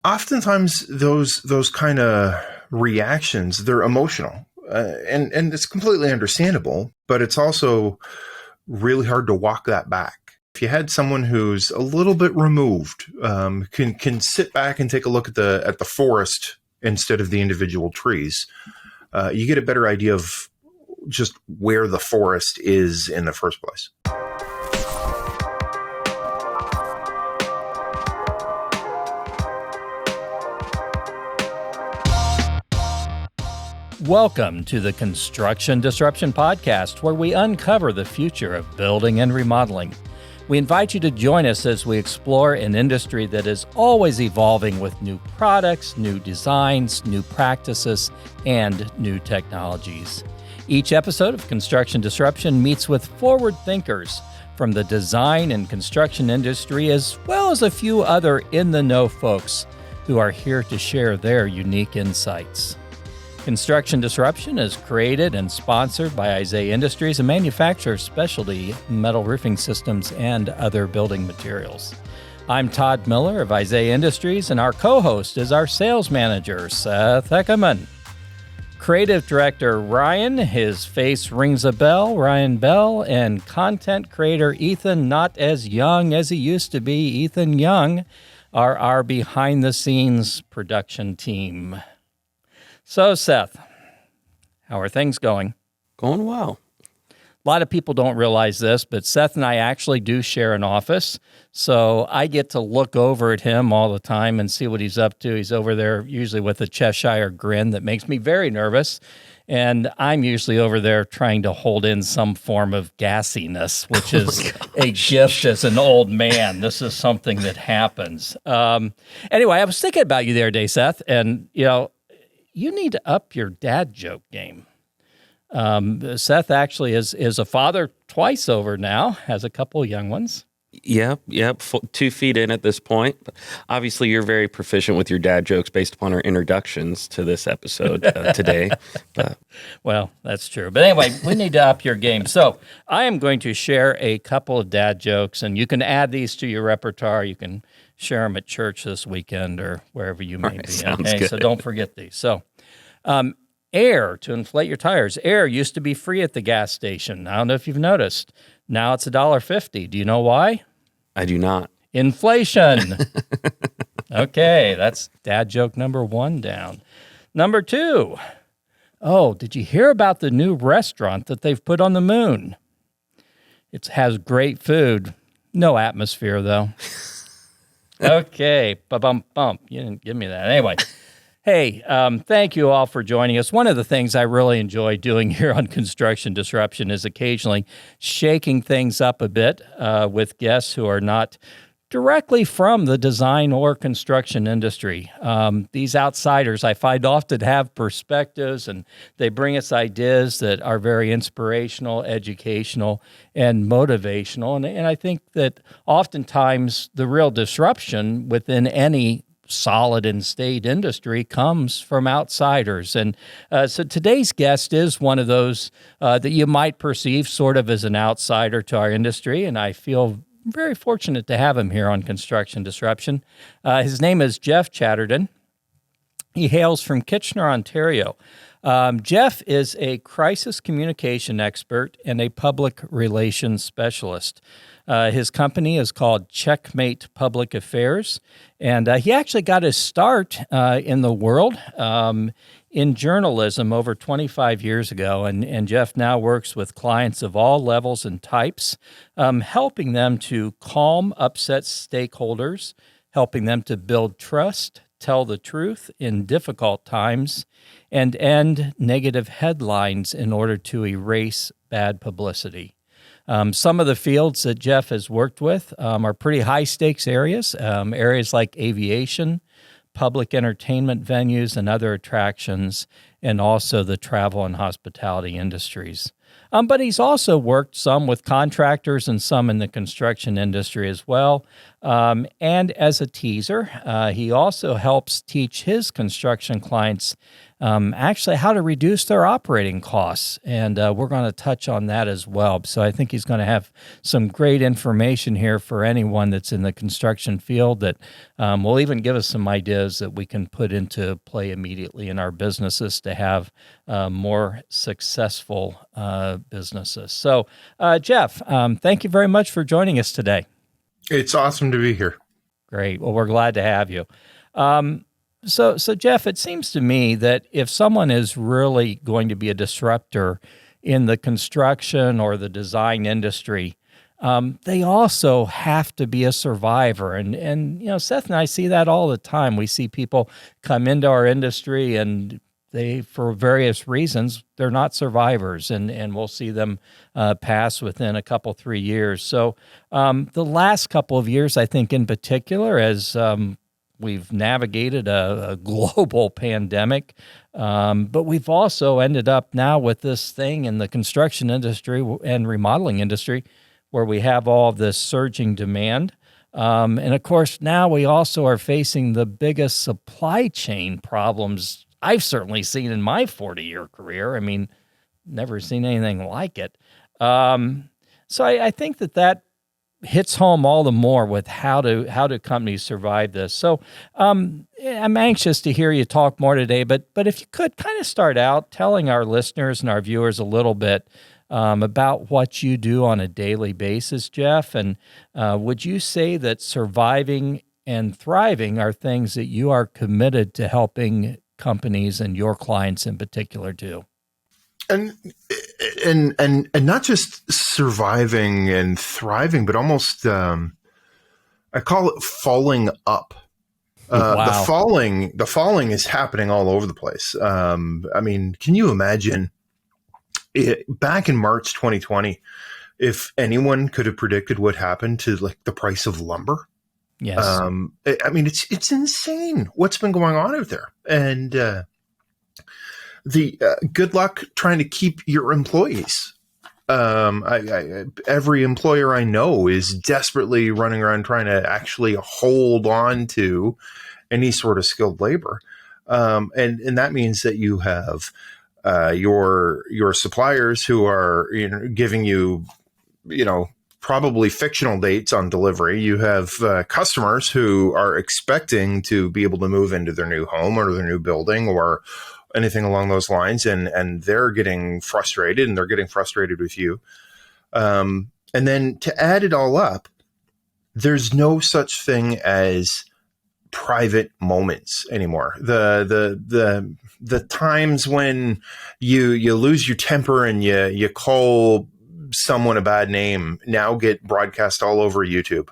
Oftentimes those kind of reactions, they're emotional, and it's completely understandable, but it's also really hard to walk that back. If you had someone who's a little bit removed, can sit back and take a look at the forest instead of the individual trees, you get a better idea of just where the forest is in the first place. Welcome to the Construction Disruption Podcast, where we uncover the future of building and remodeling. We invite you to join us as we explore an industry that is always evolving with new products, new designs, new practices, and new technologies. Each episode of Construction Disruption meets with forward thinkers from the design and construction industry, as well as a few other in-the-know folks who are here to share their unique insights. Construction Disruption is created and sponsored by Isaiah Industries, a manufacturer of specialty metal roofing systems and other building materials. I'm Todd Miller of Isaiah Industries, and our co-host is our sales manager, Seth Eckerman. Creative director Ryan, his face rings a bell, Ryan Bell, and content creator Ethan, not as young as he used to be, Ethan Young, are our behind-the-scenes production team. So, Seth, how are things going? Going well. A lot of people don't realize this, but Seth and I actually do share an office, so I get to look over at him all the time and see what he's up to. He's over there usually with a Cheshire grin that makes me very nervous, and I'm usually over there trying to hold in some form of gassiness, which is a gift as an old man. This is something that happens. Anyway, I was thinking about you the other day, Seth, and, you need to up your dad joke game. Seth actually is a father twice over now, has a couple of young ones. Yep. 2 feet in at this point. But obviously, you're very proficient with your dad jokes based upon our introductions to this episode today. Well, that's true. But anyway, we need to up your game. So I am going to share a couple of dad jokes, and you can add these to your repertoire. You can share them at church this weekend or wherever you may be. Sounds good. So don't forget these. So air to inflate your tires. Air used to be free at the gas station. I don't know if you've noticed. Now it's $1.50. Do you know why? I do not. Inflation. Okay, that's dad joke number 1 down. Number 2. Oh, did you hear about the new restaurant that they've put on the moon? It has great food. No atmosphere, though. Okay, bump. You didn't give me that. Anyway, hey, thank you all for joining us. One of the things I really enjoy doing here on Construction Disruption is occasionally shaking things up a bit with guests who are not directly from the design or construction industry. These outsiders, I find, often have perspectives, and they bring us ideas that are very inspirational, educational, and motivational. And I think that oftentimes the real disruption within any solid and staid industry comes from outsiders. And so today's guest is one of those that you might perceive sort of as an outsider to our industry, and I feel very fortunate to have him here on Construction Disruption. His name is Jeff Chatterton. He hails from Kitchener, Ontario. Jeff is a crisis communication expert and a public relations specialist. His company is called Checkmate Public Affairs, and he actually got his start in the world in journalism over 25 years ago, and Jeff now works with clients of all levels and types, helping them to calm upset stakeholders, helping them to build trust, tell the truth in difficult times, and end negative headlines in order to erase bad publicity. Some of the fields that Jeff has worked with are pretty high-stakes areas, areas like aviation, public entertainment venues and other attractions, and also the travel and hospitality industries. But he's also worked some with contractors and some in the construction industry as well. And as a teaser, he also helps teach his construction clients actually how to reduce their operating costs. And we're going to touch on that as well. So I think he's going to have some great information here for anyone that's in the construction field that will even give us some ideas that we can put into play immediately in our businesses to have more successful businesses. So, Jeff, thank you very much for joining us today. It's awesome to be here. Great. Well, we're glad to have you. So Jeff, it seems to me that if someone is really going to be a disruptor in the construction or the design industry, they also have to be a survivor. And Seth and I see that all the time. We see people come into our industry and they, for various reasons, they're not survivors, and we'll see them pass within a couple, 3 years. So the last couple of years, I think in particular, as we've navigated a global pandemic, but we've also ended up now with this thing in the construction industry and remodeling industry where we have all of this surging demand. And of course, now we also are facing the biggest supply chain problems I've certainly seen in my 40-year career. I mean, never seen anything like it. So I think that hits home all the more with how do companies survive this. So I'm anxious to hear you talk more today, but if you could kind of start out telling our listeners and our viewers a little bit about what you do on a daily basis, Jeff, and would you say that surviving and thriving are things that you are committed to helping companies and your clients in particular do? And not just surviving and thriving, but almost I call it falling up. Wow. The falling is happening all over the place. I mean, can you imagine back in March 2020, if anyone could have predicted what happened to like the price of lumber? Yes. I mean, it's insane what's been going on out there, and good luck trying to keep your employees. Every employer I know is desperately running around trying to actually hold on to any sort of skilled labor, and that means that you have your suppliers who are giving you probably fictional dates on delivery. You have customers who are expecting to be able to move into their new home or their new building or anything along those lines, and they're getting frustrated, and they're getting frustrated with you. And then to add it all up, there's no such thing as private moments anymore. The times when you lose your temper and you call someone a bad name now get broadcast all over YouTube.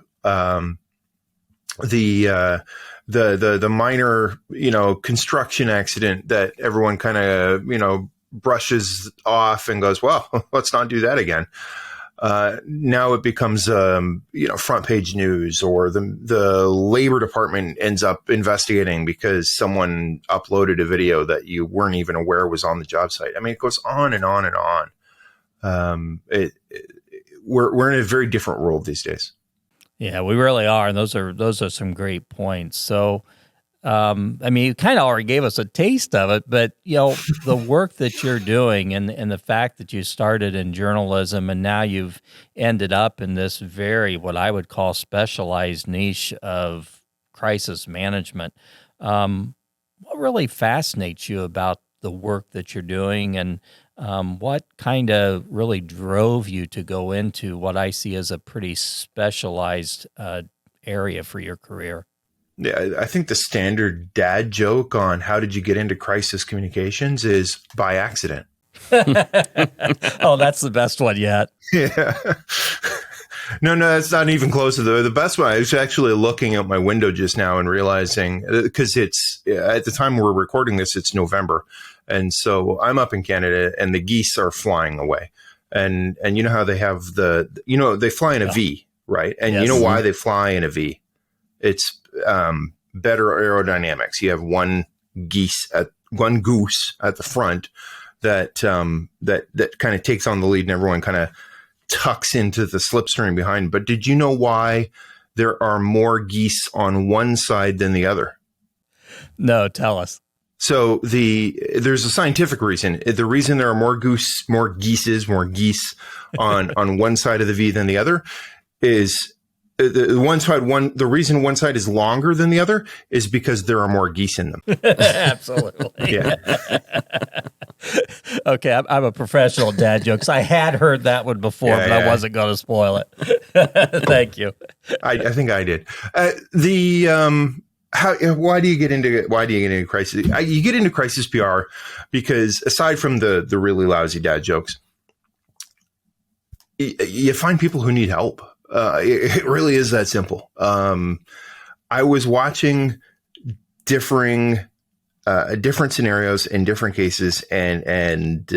The minor, construction accident that everyone kind of, brushes off and goes, well, let's not do that again. Now it becomes, front page news, or the labor department ends up investigating because someone uploaded a video that you weren't even aware was on the job site. I mean, it goes on and on and on. We're in a very different world these days. Yeah, we really are. And those are some great points. So, I mean, you kind of already gave us a taste of it, but the work that you're doing and the fact that you started in journalism and now you've ended up in this very, what I would call, specialized niche of crisis management. What really fascinates you about the work that you're doing, and what kind of really drove you to go into what I see as a pretty specialized area for your career? Yeah, I think the standard dad joke on how did you get into crisis communications is by accident. Oh, that's the best one yet. Yeah. No, that's not even close to the best one. I was actually looking out my window just now and realizing, because it's at the time we're recording this, it's November. And so I'm up in Canada and the geese are flying away. And you know how they have they fly in a V, right? And yes. You know why they fly in a V? It's better aerodynamics. You have one goose at the front that kind of takes on the lead and everyone kind of tucks into the slipstream behind. But did you know why there are more geese on one side than the other? No, tell us. So there's a scientific reason. The reason there are more geese on one side of the V than the other is the reason one side is longer than the other is because there are more geese in them. Absolutely. Yeah. Okay, I'm a professional at dad jokes. I had heard that one before, but I wasn't going to spoil it. Thank you. I think I did. Why do you get into crisis? You get into crisis PR because aside from the really lousy dad jokes, you find people who need help. It really is that simple. I was watching different scenarios in different cases, and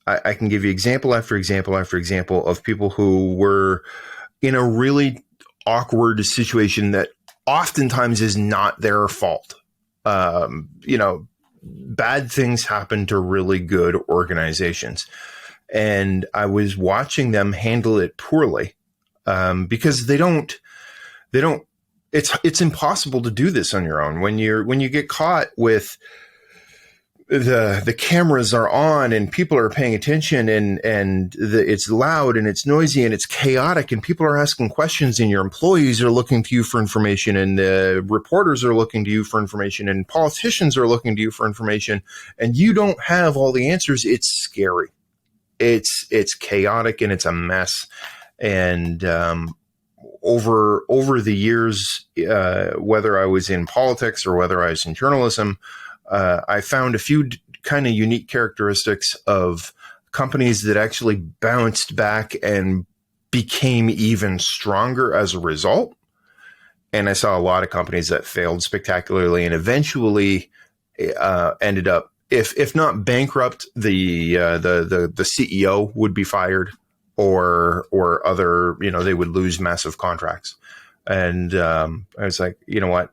I can give you example after example after example of people who were in a really awkward situation that oftentimes is not their fault. Bad things happen to really good organizations. And I was watching them handle it poorly because it's impossible to do this on your own. When you get caught with the cameras are on and people are paying attention and it's loud and it's noisy and it's chaotic and people are asking questions and your employees are looking to you for information and the reporters are looking to you for information and politicians are looking to you for information and you don't have all the answers. It's scary. It's chaotic and it's a mess. And over the years, whether I was in politics or whether I was in journalism, I found a few kind of unique characteristics of companies that actually bounced back and became even stronger as a result. And I saw a lot of companies that failed spectacularly and eventually ended up, if not bankrupt, the CEO would be fired or other, they would lose massive contracts. And I was like, you know what?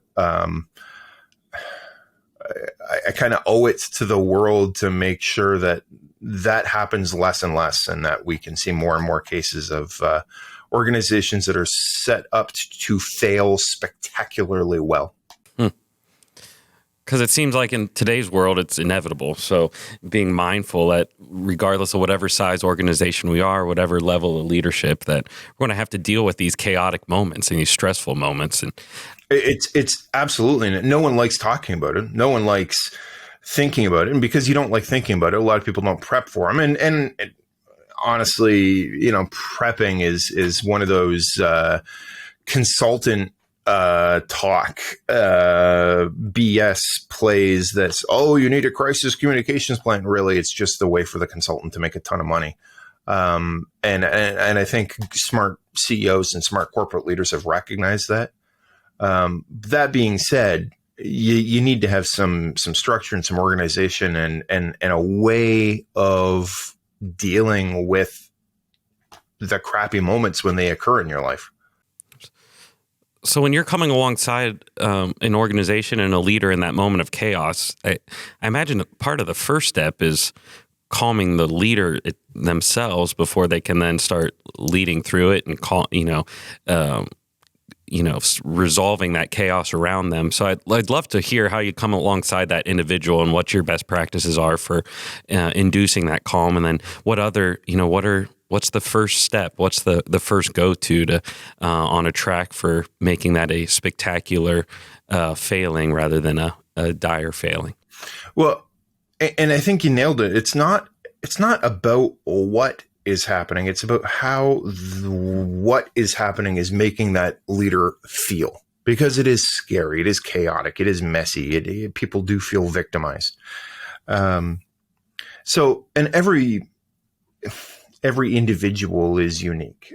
I kind of owe it to the world to make sure that happens less and less, and that we can see more and more cases of organizations that are set up to fail spectacularly well. Because it seems like in today's world, it's inevitable. So being mindful that regardless of whatever size organization we are, whatever level of leadership, that we're going to have to deal with these chaotic moments and these stressful moments. And it's absolutely, no one likes talking about it. No one likes thinking about it. And because you don't like thinking about it, a lot of people don't prep for them. And honestly, prepping is one of those consultant talk BS plays that's, you need a crisis communications plan. Really, it's just the way for the consultant to make a ton of money. And I think smart CEOs and smart corporate leaders have recognized that. That being said, you need to have some structure and some organization and a way of dealing with the crappy moments when they occur in your life. So when you're coming alongside an organization and a leader in that moment of chaos, I imagine part of the first step is calming the leader themselves before they can then start leading through it and resolving that chaos around them. So I'd love to hear how you come alongside that individual and what your best practices are for inducing that calm. And then what's the first step? What's the first go-to to on a track for making that a spectacular failing rather than a dire failing? Well, and I think you nailed it. It's not about what is happening. It's about how what is happening is making that leader feel, because it is scary. It is chaotic. It is messy. People do feel victimized. So, and every individual is unique.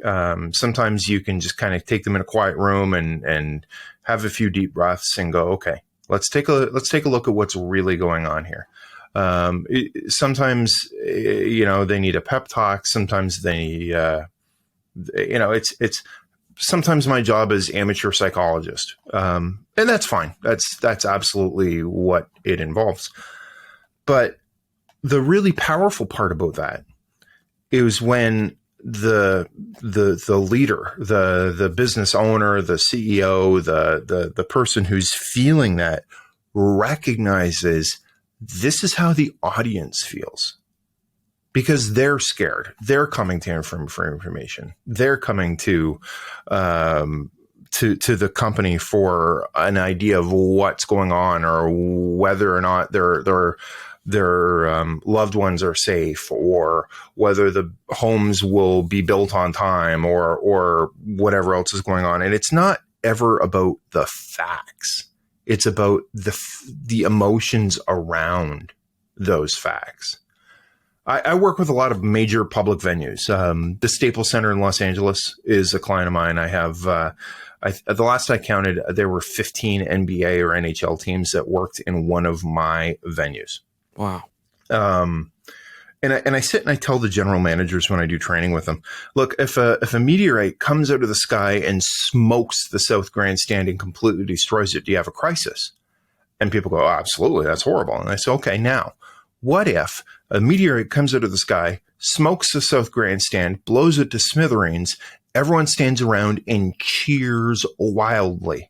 Sometimes you can just kind of take them in a quiet room and have a few deep breaths and go, okay, let's take a look at what's really going on here. Sometimes, they need a pep talk. Sometimes it's sometimes my job is amateur psychologist. And that's fine. That's absolutely what it involves. But the really powerful part about that is when the leader, the business owner, the CEO, the person who's feeling that recognizes this is how the audience feels, because they're scared. They're coming to him for information. They're coming to the company for an idea of what's going on, or whether or not their loved ones are safe, or whether the homes will be built on time, or whatever else is going on. And it's not ever about the facts. It's about the emotions around those facts. I work with a lot of major public venues. The Staples Center in Los Angeles is a client of mine. I have, the last I counted, there were 15 NBA or NHL teams that worked in one of my venues. Wow. And I sit and I tell the general managers when I do training with them, look, if a meteorite comes out of the sky and smokes the South Grandstand and completely destroys it, do you have a crisis? And people go, oh, absolutely, that's horrible. And I say, okay, now, what if a meteorite comes out of the sky, smokes the South Grandstand, blows it to smithereens, everyone stands around and cheers wildly?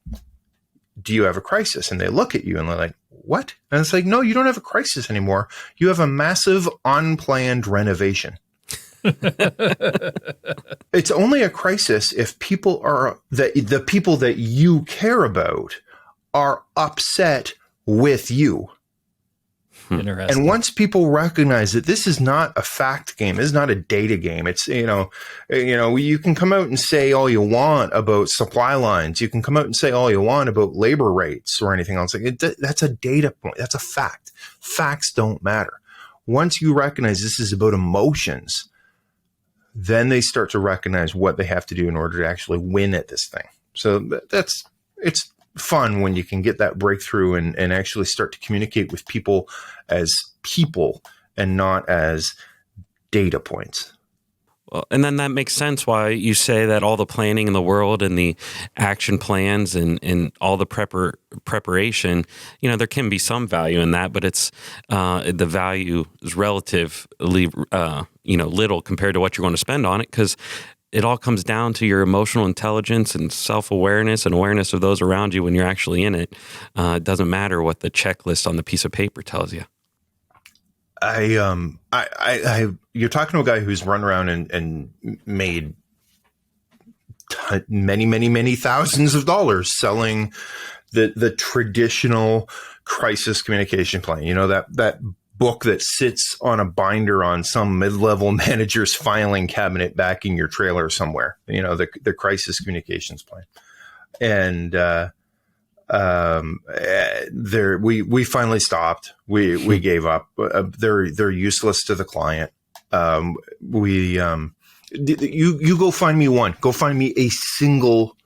Do you have a crisis? And they look at you and they're like, what? And it's like, no, you don't have a crisis anymore. You have a massive unplanned renovation. It's only a crisis if people are the people that you care about are upset with you. Interesting. And once people recognize that this is not a fact game, this is not a data game. It's, you can come out and say all you want about supply lines. You can come out and say all you want about labor rates or anything else. That's a data point. That's a fact. Facts don't matter. Once you recognize this is about emotions, then they start to recognize what they have to do in order to actually win at this thing. So it's fun when you can get that breakthrough and actually start to communicate with people as people and not as data points. Well, and then that makes sense why you say that all the planning in the world and the action plans and all the preparation, there can be some value in that, but it's the value is relatively little compared to what you're going to spend on it, because it all comes down to your emotional intelligence and self-awareness and awareness of those around you when you're actually in it. It doesn't matter what the checklist on the piece of paper tells you. You're talking to a guy who's run around and made many thousands of dollars selling the traditional crisis communication plan. That book that sits on a binder on some mid-level manager's filing cabinet back in your trailer somewhere, the crisis communications plan. And we finally stopped. We gave up. They're useless to the client. You go find me one. Go find me a single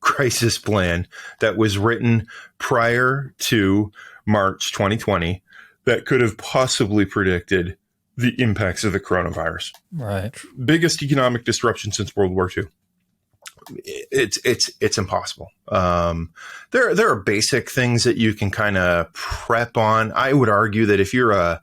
crisis plan that was written prior to March 2020 that could have possibly predicted the impacts of the coronavirus. Right. Biggest economic disruption since World War II. It's impossible. There are basic things that you can kind of prep on. I would argue that if you're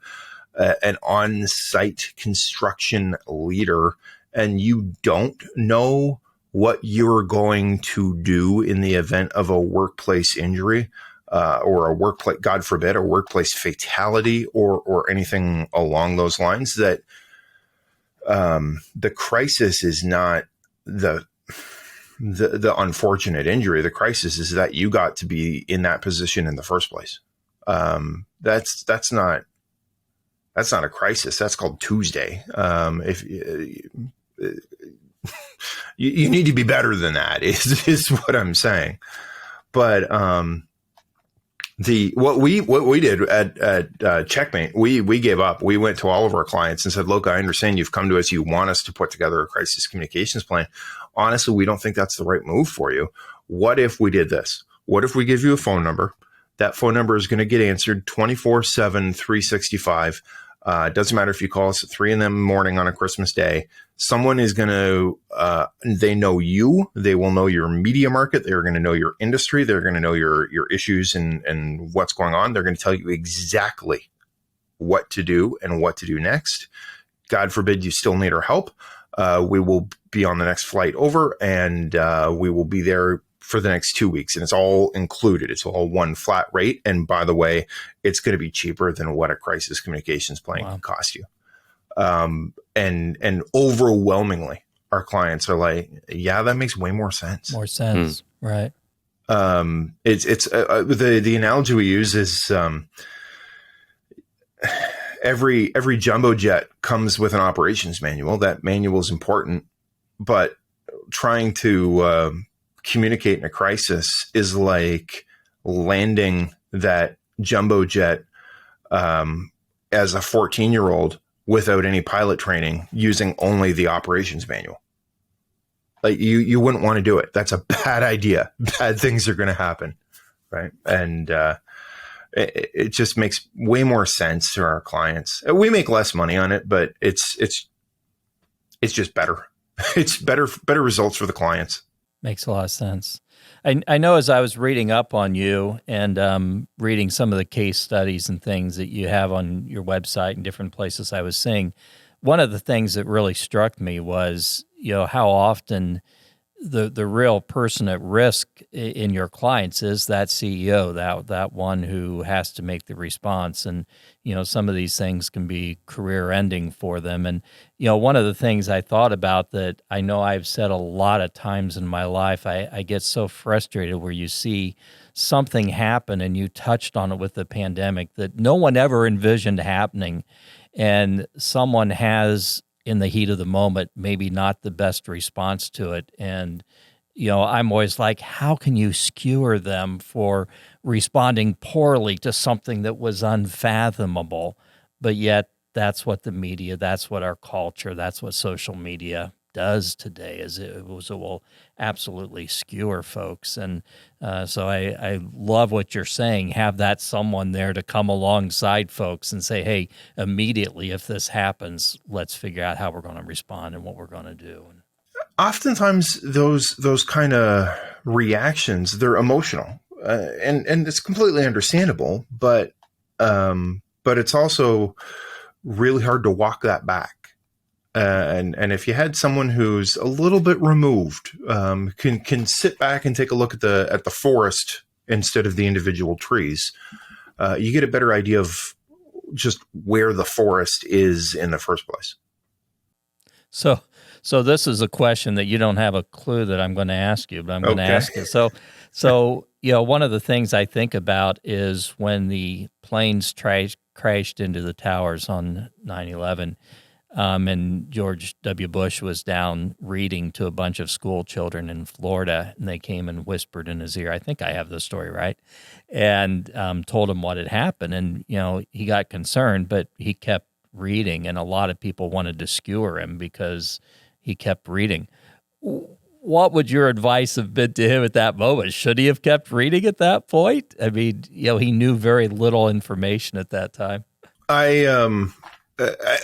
an on-site construction leader and you don't know what you're going to do in the event of a workplace injury, or a workplace, God forbid, a workplace fatality or anything along those lines, that the crisis is not the unfortunate injury. The crisis is that you got to be in that position in the first place. That's not a crisis. That's called Tuesday. If you need to be better than that is what I'm saying. But what we did at Checkmate, we gave up. We went to all of our clients and said, look, I understand you've come to us. You want us to put together a crisis communications plan. Honestly, we don't think that's the right move for you. What if we did this? What if we give you a phone number? That phone number is going to get answered 24/7, 365. It doesn't matter if you call us at 3 a.m. on a Christmas day. Someone is going to, they know you, they will know your media market. They're going to know your industry. They're going to know your issues and what's going on. They're going to tell you exactly what to do and what to do next. God forbid you still need our help. We will be on the next flight over, and we will be there for the next 2 weeks. And it's all included. It's all one flat rate. And by the way, it's going to be cheaper than what a crisis communications plan can cost you. And overwhelmingly, our clients are like, yeah, that makes way more sense. More sense. Right. It's the analogy we use is, every jumbo jet comes with an operations manual. That manual is important, but trying to communicate in a crisis is like landing that jumbo jet as a 14-year-old without any pilot training, using only the operations manual. Like you wouldn't want to do it. That's a bad idea. Bad things are going to happen, right? And it just makes way more sense to our clients. We make less money on it, but it's just better. It's better results for the clients. Makes a lot of sense. I know as I was reading up on you and reading some of the case studies and things that you have on your website and different places I was seeing, one of the things that really struck me was, how often the real person at risk in your clients is that CEO, that one who has to make the response. And, some of these things can be career ending for them. And, one of the things I thought about that I know I've said a lot of times in my life, I get so frustrated where you see something happen, and you touched on it with the pandemic that no one ever envisioned happening. And someone has, in the heat of the moment, maybe not the best response to it. And, I'm always like, how can you skewer them for responding poorly to something that was unfathomable? But yet that's what the media, that's what our culture, that's what social media does today, is it will absolutely skewer folks. And so I love what you're saying. Have that someone there to come alongside folks and say, hey, immediately if this happens, let's figure out how we're going to respond and what we're going to do. Oftentimes those kind of reactions, they're emotional, and it's completely understandable, but it's also really hard to walk that back. And if you had someone who's a little bit removed, can sit back and take a look at the forest instead of the individual trees, you get a better idea of just where the forest is in the first place. So this is a question that you don't have a clue that I'm going to ask you, but I'm going to ask you. So one of the things I think about is when the planes crashed into the towers on 9/11. And George W. Bush was down reading to a bunch of school children in Florida, and they came and whispered in his ear. I think I have the story right, and told him what had happened. And he got concerned, but he kept reading, and a lot of people wanted to skewer him because he kept reading. What would your advice have been to him at that moment? Should he have kept reading at that point? I mean, he knew very little information at that time. I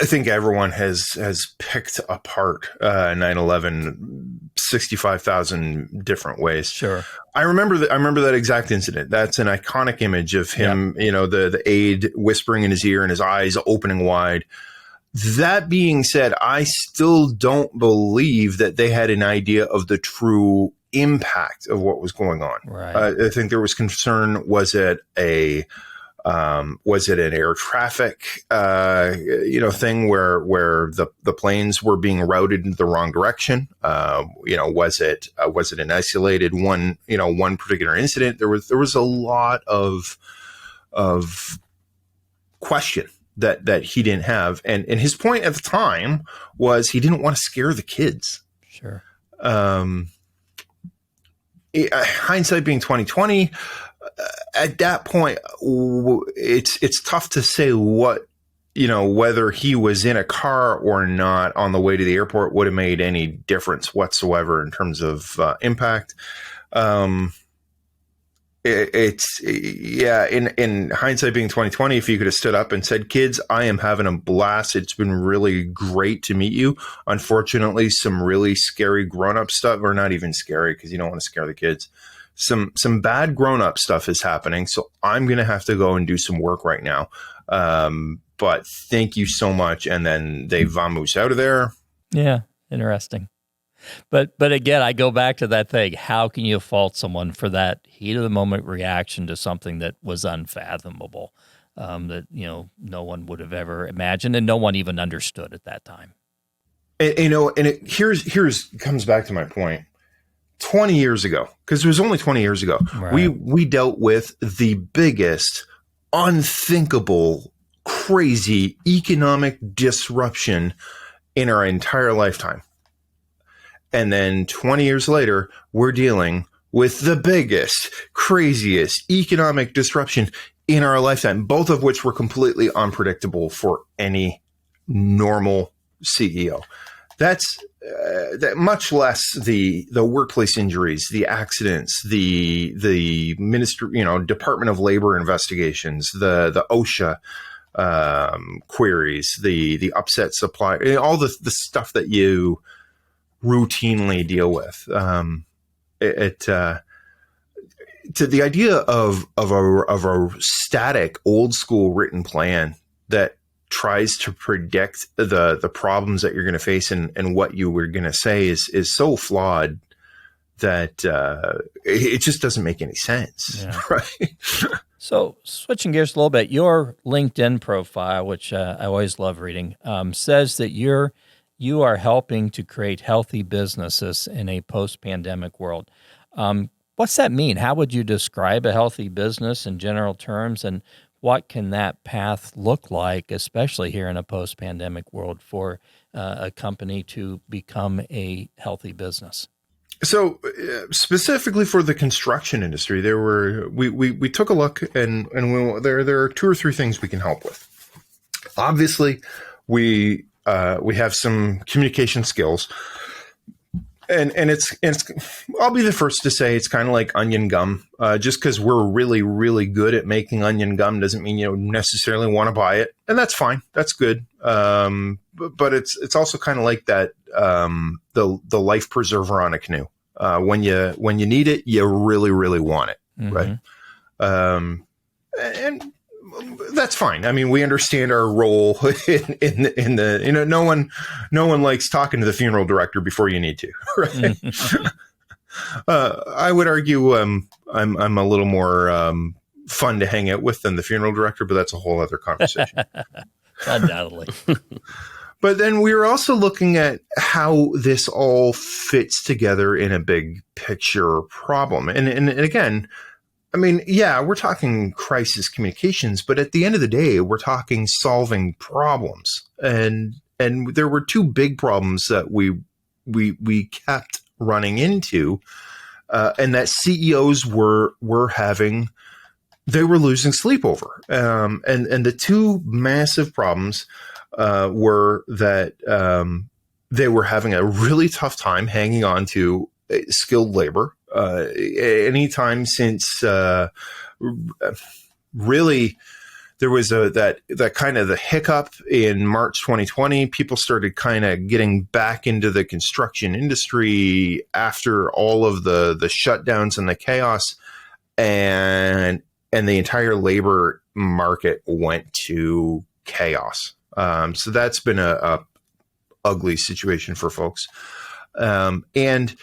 think everyone has picked apart 9/11 65,000 different ways. Sure. I remember that exact incident. That's an iconic image of him, the aide whispering in his ear and his eyes opening wide. That being said, I still don't believe that they had an idea of the true impact of what was going on. Right. I think there was concern. Was it an air traffic, thing where the planes were being routed in the wrong direction? Was it an isolated one particular incident? There was a lot of question that he didn't have. And his point at the time was he didn't want to scare the kids. Sure. Hindsight being 2020, at that point, it's tough to say whether he was in a car or not on the way to the airport would have made any difference whatsoever in terms of impact. In hindsight being 2020, if you could have stood up and said, kids, I am having a blast. It's been really great to meet you. Unfortunately, some really scary grown-up stuff, or not even scary because you don't want to scare the kids. Some bad grown-up stuff is happening. So I'm going to have to go and do some work right now. but thank you so much. And then they vamoose out of there. Yeah, interesting. But again, I go back to that thing. How can you fault someone for that heat of the moment reaction to something that was unfathomable, that no one would have ever imagined, and no one even understood at that time? Here's comes back to my point. 20 years ago, because it was only 20 years ago, right. we dealt with the biggest, unthinkable, crazy economic disruption in our entire lifetime. And then 20 years later, we're dealing with the biggest, craziest economic disruption in our lifetime, both of which were completely unpredictable for any normal CEO. That's much less the workplace injuries, the accidents, the ministry, Department of Labor investigations, the OSHA queries, the upset supply, all the stuff that you routinely deal with. To the idea of a static, old school written plan that tries to predict the problems that you're going to face and what you were going to say is so flawed that it just doesn't make any sense. Yeah. Right. So switching gears a little bit, your LinkedIn profile, which I always love reading, says that you are helping to create healthy businesses in a post-pandemic world. What's that mean? How would you describe a healthy business in general terms, and what can that path look like, especially here in a post-pandemic world, for a company to become a healthy business? So specifically for the construction industry, we took a look, and there are 2 or 3 things we can help with. Obviously, we have some communication skills, and it's I'll be the first to say it's kind of like onion gum. Just because we're really, really good at making onion gum doesn't mean you necessarily want to buy it, and that's fine. That's good. But it's also kind of like that the life preserver on a canoe. When you need it, you really, really want it, right? And that's fine. I mean, we understand our role in the no one likes talking to the funeral director before you need to, right? I would argue I'm a little more fun to hang out with than the funeral director, but that's a whole other conversation. Undoubtedly. But then we were also looking at how this all fits together in a big picture problem. And again, I mean, yeah, we're talking crisis communications, but at the end of the day, we're talking solving problems. And there were 2 big problems that we kept running into, and that CEOs were losing sleep over. And the 2 massive problems were that they were having a really tough time hanging on to skilled labor. Anytime since really there was that kind of the hiccup in March 2020, people started kind of getting back into the construction industry after all of the shutdowns and the chaos, and the entire labor market went to chaos. So that's been a ugly situation for folks. And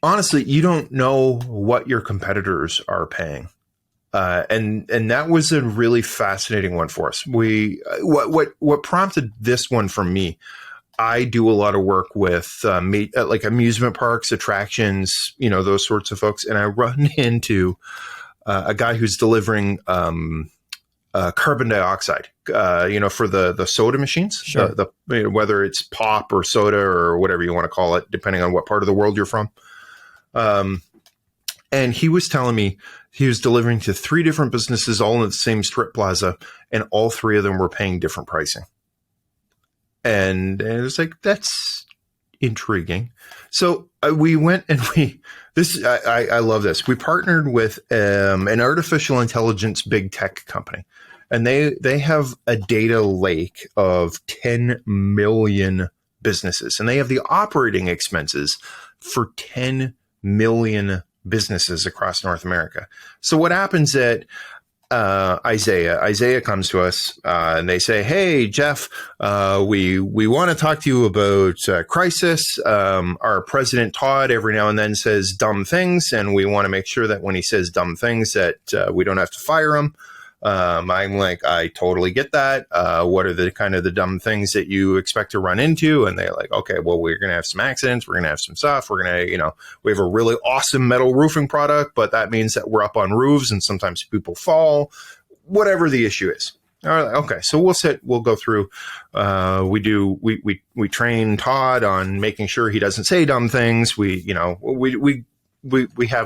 honestly, you don't know what your competitors are paying. And that was a really fascinating one for us. What prompted this one for me, I do a lot of work with like amusement parks, attractions, those sorts of folks. And I run into a guy who's delivering carbon dioxide, for the soda machines, sure. Whether it's pop or soda or whatever you want to call it, depending on what part of the world you're from. And he was telling me he was delivering to 3 different businesses all in the same strip plaza, and all 3 of them were paying different pricing. And it was like, that's intriguing. So we went and I love this. We partnered with an artificial intelligence big tech company, and they have a data lake of 10 million businesses, and they have the operating expenses for 10 million businesses across North America. So what happens at Isaiah comes to us and they say, "Hey, Jeff, we want to talk to you about crisis. Our president Todd every now and then says dumb things, and we want to make sure that when he says dumb things that we don't have to fire him." I'm like, I totally get that. What are the kind of the dumb things that you expect to run into? And they're like, okay, well, we're going to have some accidents. We're going to have some stuff. We're going to, we have a really awesome metal roofing product, but that means that we're up on roofs and sometimes people fall, whatever the issue is. All right, okay, so we'll go through. We train Todd on making sure he doesn't say dumb things. We have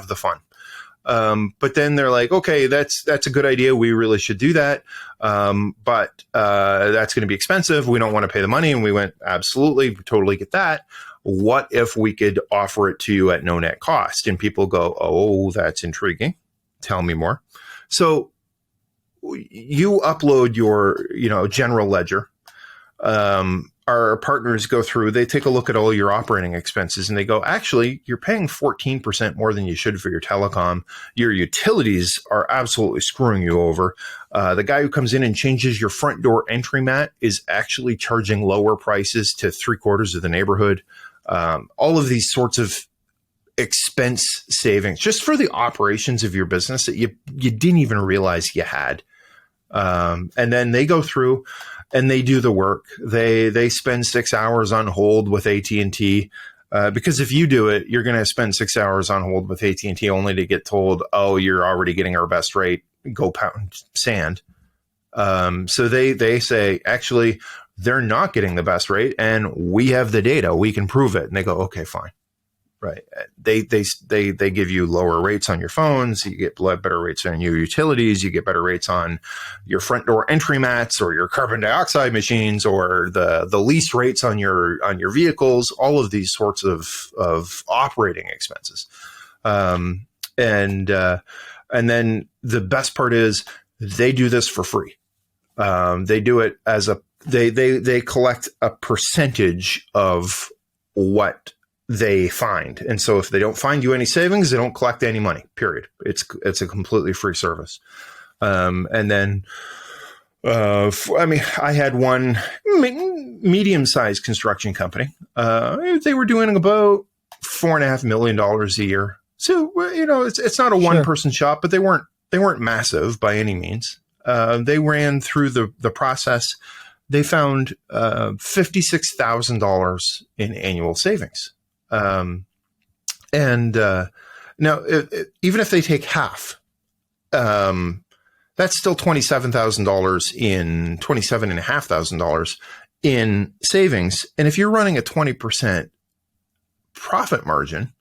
the fun. But then they're like, okay, that's a good idea. We really should do that. But that's going to be expensive. We don't want to pay the money. And we went, absolutely, totally get that. What if we could offer it to you at no net cost? And people go, oh, that's intriguing. Tell me more. So you upload your, general ledger. Our partners go through, they take a look at all your operating expenses and they go, actually, you're paying 14% more than you should for your telecom. Your utilities are absolutely screwing you over. The guy who comes in and changes your front door entry mat is actually charging lower prices to 3/4 of the neighborhood. All of these sorts of expense savings just for the operations of your business that you didn't even realize you had. And then they go through and they do the work. They spend 6 hours on hold with AT&T because if you do it, you're going to spend 6 hours on hold with AT&T only to get told, oh, you're already getting our best rate. Go pound sand. So they say, actually, they're not getting the best rate and we have the data. We can prove it. And they go, okay, fine. Right. They give you lower rates on your phones. You get better rates on your utilities. You get better rates on your front door entry mats or your carbon dioxide machines or the lease rates on your vehicles. All of these sorts of operating expenses. And then the best part is they do this for free. They do it as they collect a percentage of what they find. And so if they don't find you any savings, they don't collect any money, period. It's a completely free service. And then, I had one medium-sized construction company. They were doing about $4.5 million a year. So, it's not a one-person shop, but they weren't massive by any means. They ran through the process. They found $56,000 in annual savings. Now, even if they take half, that's still $27,500 in savings. And if you're running a 20% profit margin,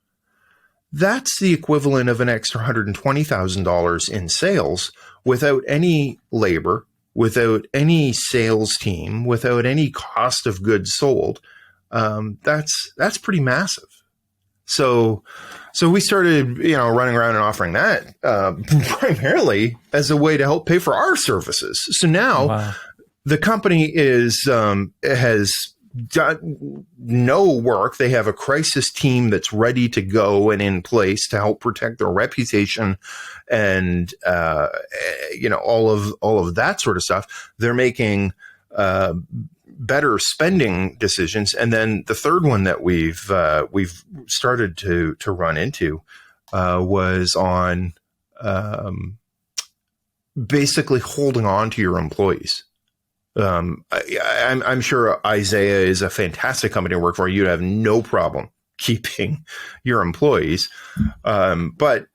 that's the equivalent of an extra $120,000 in sales without any labor, without any sales team, without any cost of goods sold. That's pretty massive. So we started, running around and offering that, primarily as a way to help pay for our services. So now the company has done no work. They have a crisis team that's ready to go and in place to help protect their reputation and, all of that sort of stuff. They're making, better spending decisions. And then the third one that we've started to run into was on basically holding on to your employees. I'm sure Isaiah is a fantastic company to work for. You'd have no problem keeping your employees. But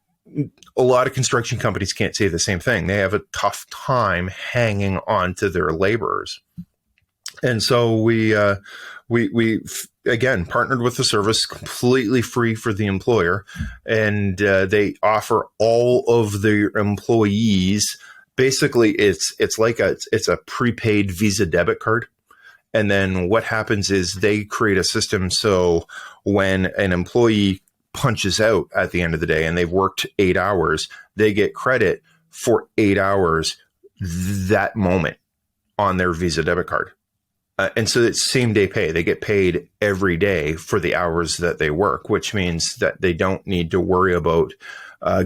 a lot of construction companies can't say the same thing. They have a tough time hanging on to their laborers. And so we again partnered with the service completely free for the employer, and they offer all of their employees. Basically, it's a prepaid Visa debit card, and then what happens is they create a system so when an employee punches out at the end of the day and they've worked 8 hours, they get credit for 8 hours that moment on their Visa debit card. And so it's same day pay. They get paid every day for the hours that they work, which means that they don't need to worry about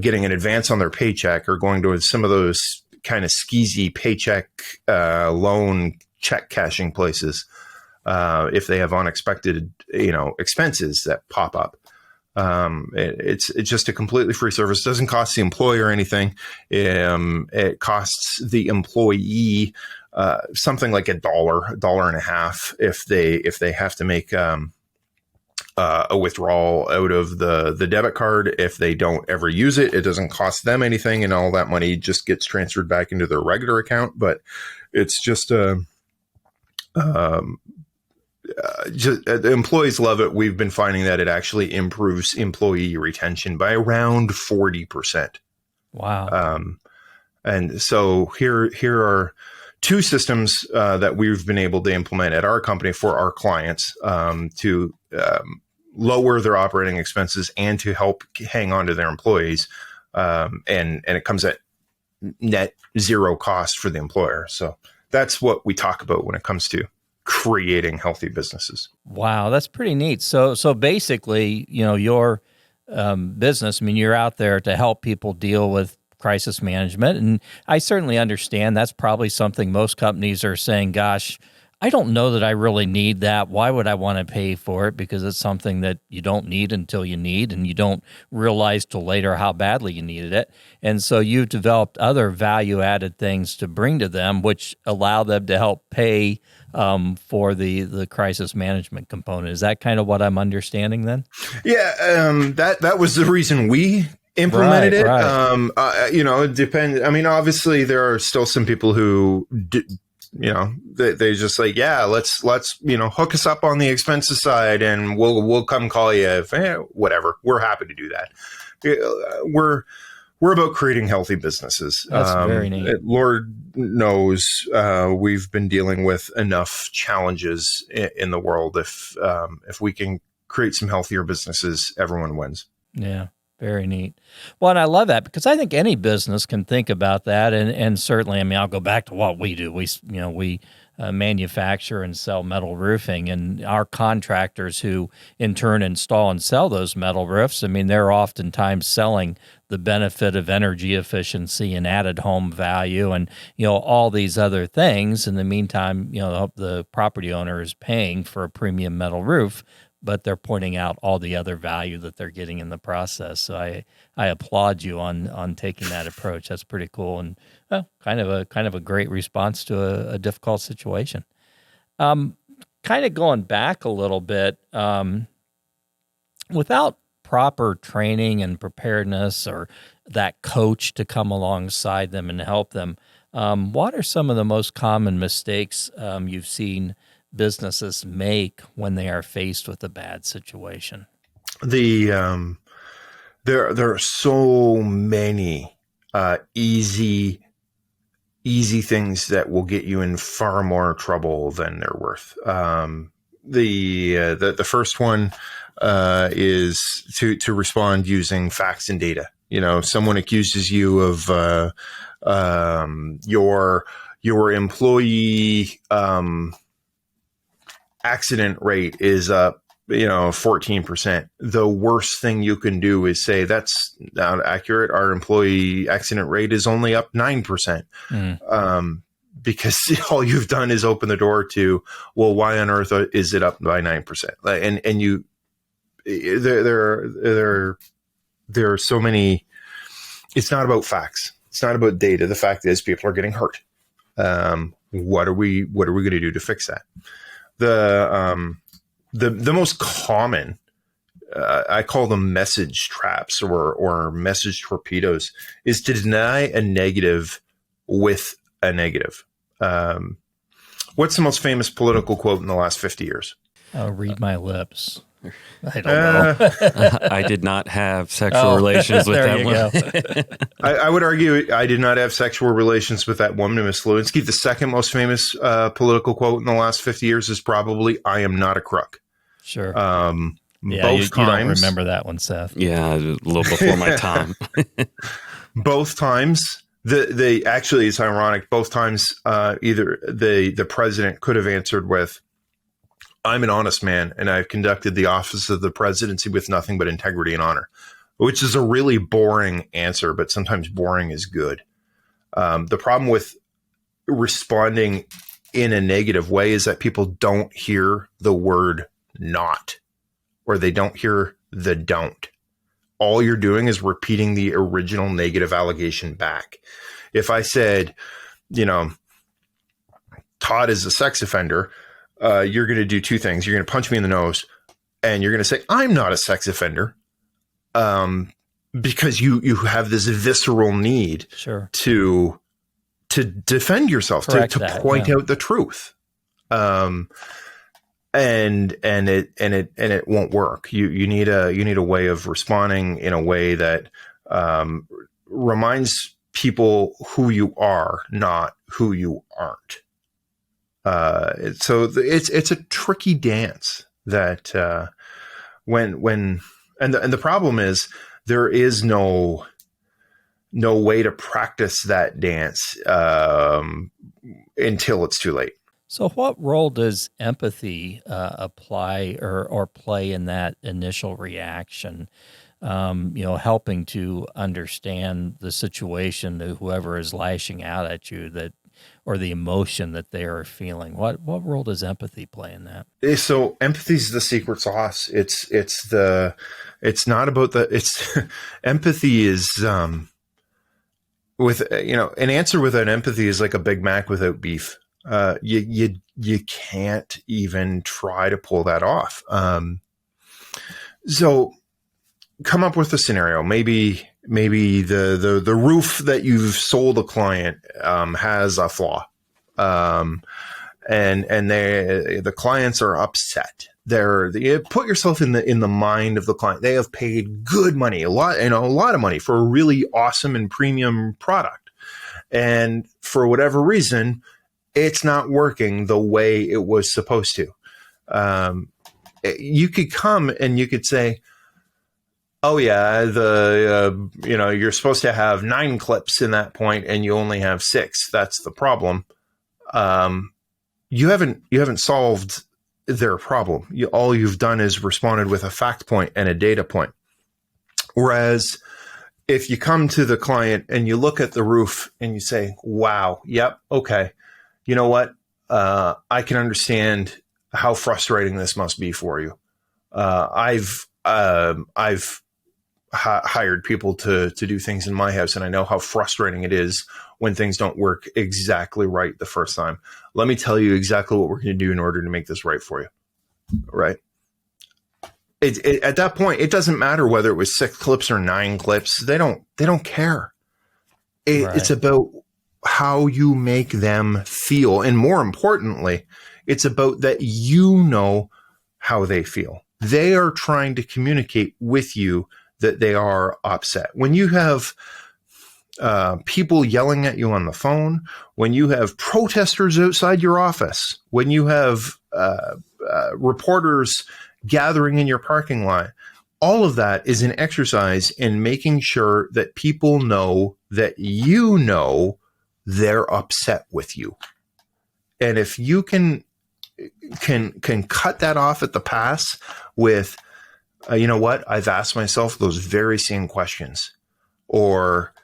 getting an advance on their paycheck or going to some of those kind of skeezy paycheck loan check cashing places if they have unexpected expenses that pop up. It's just a completely free service. It doesn't cost the employer anything. It costs the employee something like $1.50 if they have to make a withdrawal out of the debit card. If they don't ever use it, it doesn't cost them anything, and all that money just gets transferred back into their regular account. But it's just the employees love it. We've been finding that it actually improves employee retention by around 40%. Wow. And so here are two systems that we've been able to implement at our company for our clients to lower their operating expenses and to help hang on to their employees. And it comes at net zero cost for the employer. So that's what we talk about when it comes to creating healthy businesses. Wow, that's pretty neat. So basically, your business, I mean, you're out there to help people deal with crisis management. And I certainly understand that's probably something most companies are saying, gosh, I don't know that I really need that. Why would I want to pay for it? Because it's something that you don't need until you need, and you don't realize till later how badly you needed it. And so you've developed other value-added things to bring to them, which allow them to help pay for the crisis management component. Is that kind of what I'm understanding then? Yeah, that was the reason we implemented it. Right. It depends. I mean, obviously there are still some people who they just like, yeah, let's hook us up on the expenses side and we'll come call you if whatever. We're happy to do that. We're about creating healthy businesses. That's very neat. Lord knows we've been dealing with enough challenges in the world. If we can create some healthier businesses, everyone wins. Yeah. Very neat. Well, and I love that because I think any business can think about that. And certainly, I mean, I'll go back to what we do. We manufacture and sell metal roofing, and our contractors who in turn install and sell those metal roofs, I mean, they're oftentimes selling the benefit of energy efficiency and added home value and, all these other things. In the meantime, the property owner is paying for a premium metal roof, but they're pointing out all the other value that they're getting in the process. So I applaud you on taking that approach. That's pretty cool and kind of a great response to a difficult situation. Kind of going back a little bit, without proper training and preparedness or that coach to come alongside them and help them, what are some of the most common mistakes you've seen businesses make when they are faced with a bad situation? There are so many easy things that will get you in far more trouble than they're worth. The first one is to respond using facts and data. Someone accuses you of your employee accident rate is up, 14%. The worst thing you can do is say that's not accurate. Our employee accident rate is only up 9%. Because all you've done is open the door to, well, why on earth is it up by 9%? And you, there are so many. It's not about facts. It's not about data. The fact is, people are getting hurt. What are we going to do to fix that? The most common, I call them message traps or message torpedoes, is to deny a negative with a negative. What's the most famous political quote in the last 50 years? Read my lips. I don't know. I did not have sexual relations with that one. I would argue I did not have sexual relations with that woman, Miss Lewinsky. The second most famous political quote in the last 50 years is probably, "I am not a crook." Sure. You don't remember that one, Seth. Yeah, a little before my time. Both times, actually, it's ironic. Both times, either the president could have answered with, "I'm an honest man, and I've conducted the office of the presidency with nothing but integrity and honor," which is a really boring answer, but sometimes boring is good. The problem with responding in a negative way is that people don't hear the word not, or they don't hear the don't. All you're doing is repeating the original negative allegation back. If I said, Todd is a sex offender, you're going to do two things. You're going to punch me in the nose, and you're going to say, I'm not a sex offender. Because you have this visceral need to defend yourself, to point out the truth. And it won't work. You need a way of responding in a way that reminds people who you are, not who you aren't. So it's a tricky dance that when the problem is there is no way to practice that dance until it's too late. So what role does empathy apply or play in that initial reaction? Helping to understand the situation to whoever is lashing out at you, or the emotion that they are feeling. What role does empathy play in that? So empathy is the secret sauce. Empathy is with an answer without empathy is like a Big Mac without beef. You can't even try to pull that off. So come up with a scenario. Maybe the roof that you've sold a client has a flaw, and the clients are upset. You put yourself in the mind of the client. They have paid good money, a lot of money for a really awesome and premium product, and for whatever reason, it's not working the way it was supposed to. You could come and you could say, oh yeah, you're supposed to have 9 clips in that point and you only have 6. That's the problem. You haven't solved their problem. All you've done is responded with a fact point and a data point. Whereas if you come to the client and you look at the roof and you say, wow, yep, okay, you know what? I can understand how frustrating this must be for you. I've hired people to do things in my house, and I know how frustrating it is when things don't work exactly right the first time. Let me tell you exactly what we're going to do in order to make this right for you. Right? At that point, it doesn't matter whether it was 6 clips or 9 clips. They don't care. Right. It's about how you make them feel, and more importantly, it's about that how they feel. They are trying to communicate with you that they are upset. When you have people yelling at you on the phone, when you have protesters outside your office, when you have reporters gathering in your parking lot, all of that is an exercise in making sure that people know that they're upset with you. And if you can cut that off at the pass with, you know what, I've asked myself those very same questions, or,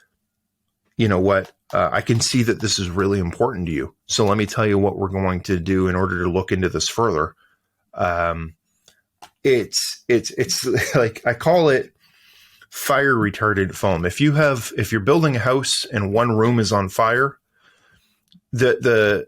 you know what, I can see that this is really important to you. So let me tell you what we're going to do in order to look into this further. It's like, I call it fire retardant foam. If you're building a house and one room is on fire, the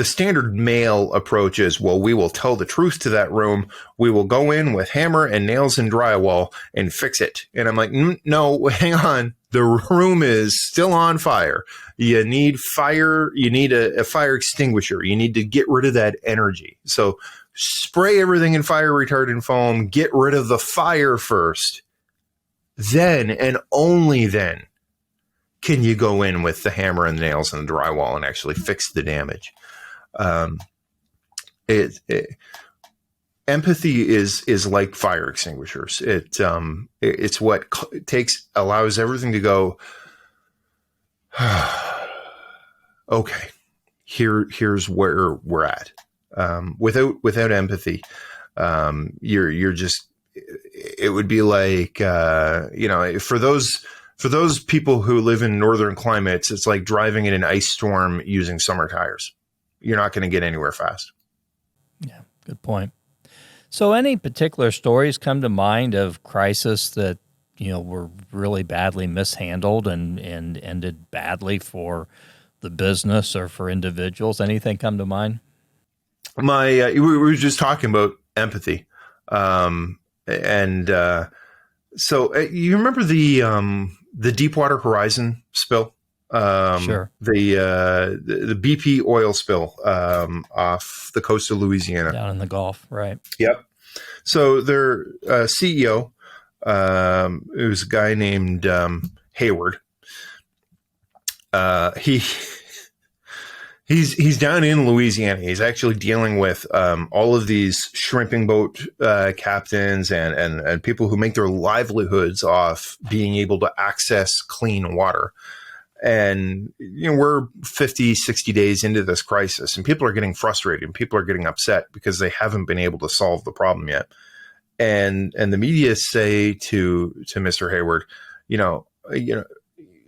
standard male approach is, well, we will tell the truth to that room. We will go in with hammer and nails and drywall and fix it. And I'm like, no, hang on. The room is still on fire. You need fire. You need a fire extinguisher. You need to get rid of that energy. So spray everything in fire retardant foam, get rid of the fire first. Then and only then can you go in with the hammer and the nails and the drywall and actually fix the damage. Empathy is like fire extinguishers. It's what allows everything to go, okay, here's where we're at. Without empathy, you're just, it would be like, for those For those people who live in northern climates, it's like driving in an ice storm using summer tires. You're not going to get anywhere fast. Yeah, good point. So any particular stories come to mind of crisis that, were really badly mishandled and ended badly for the business or for individuals? Anything come to mind? We were just talking about empathy. So you remember the Deepwater Horizon spill? Sure. The BP oil spill off the coast of Louisiana. Down in the Gulf, right. Yep. So their CEO, it was a guy named Hayward. He's down in Louisiana. He's actually dealing with all of these shrimping boat captains and people who make their livelihoods off being able to access clean water. And, we're 50, 60 days into this crisis, and people are getting frustrated and people are getting upset because they haven't been able to solve the problem yet. And the media say to Mr. Hayward,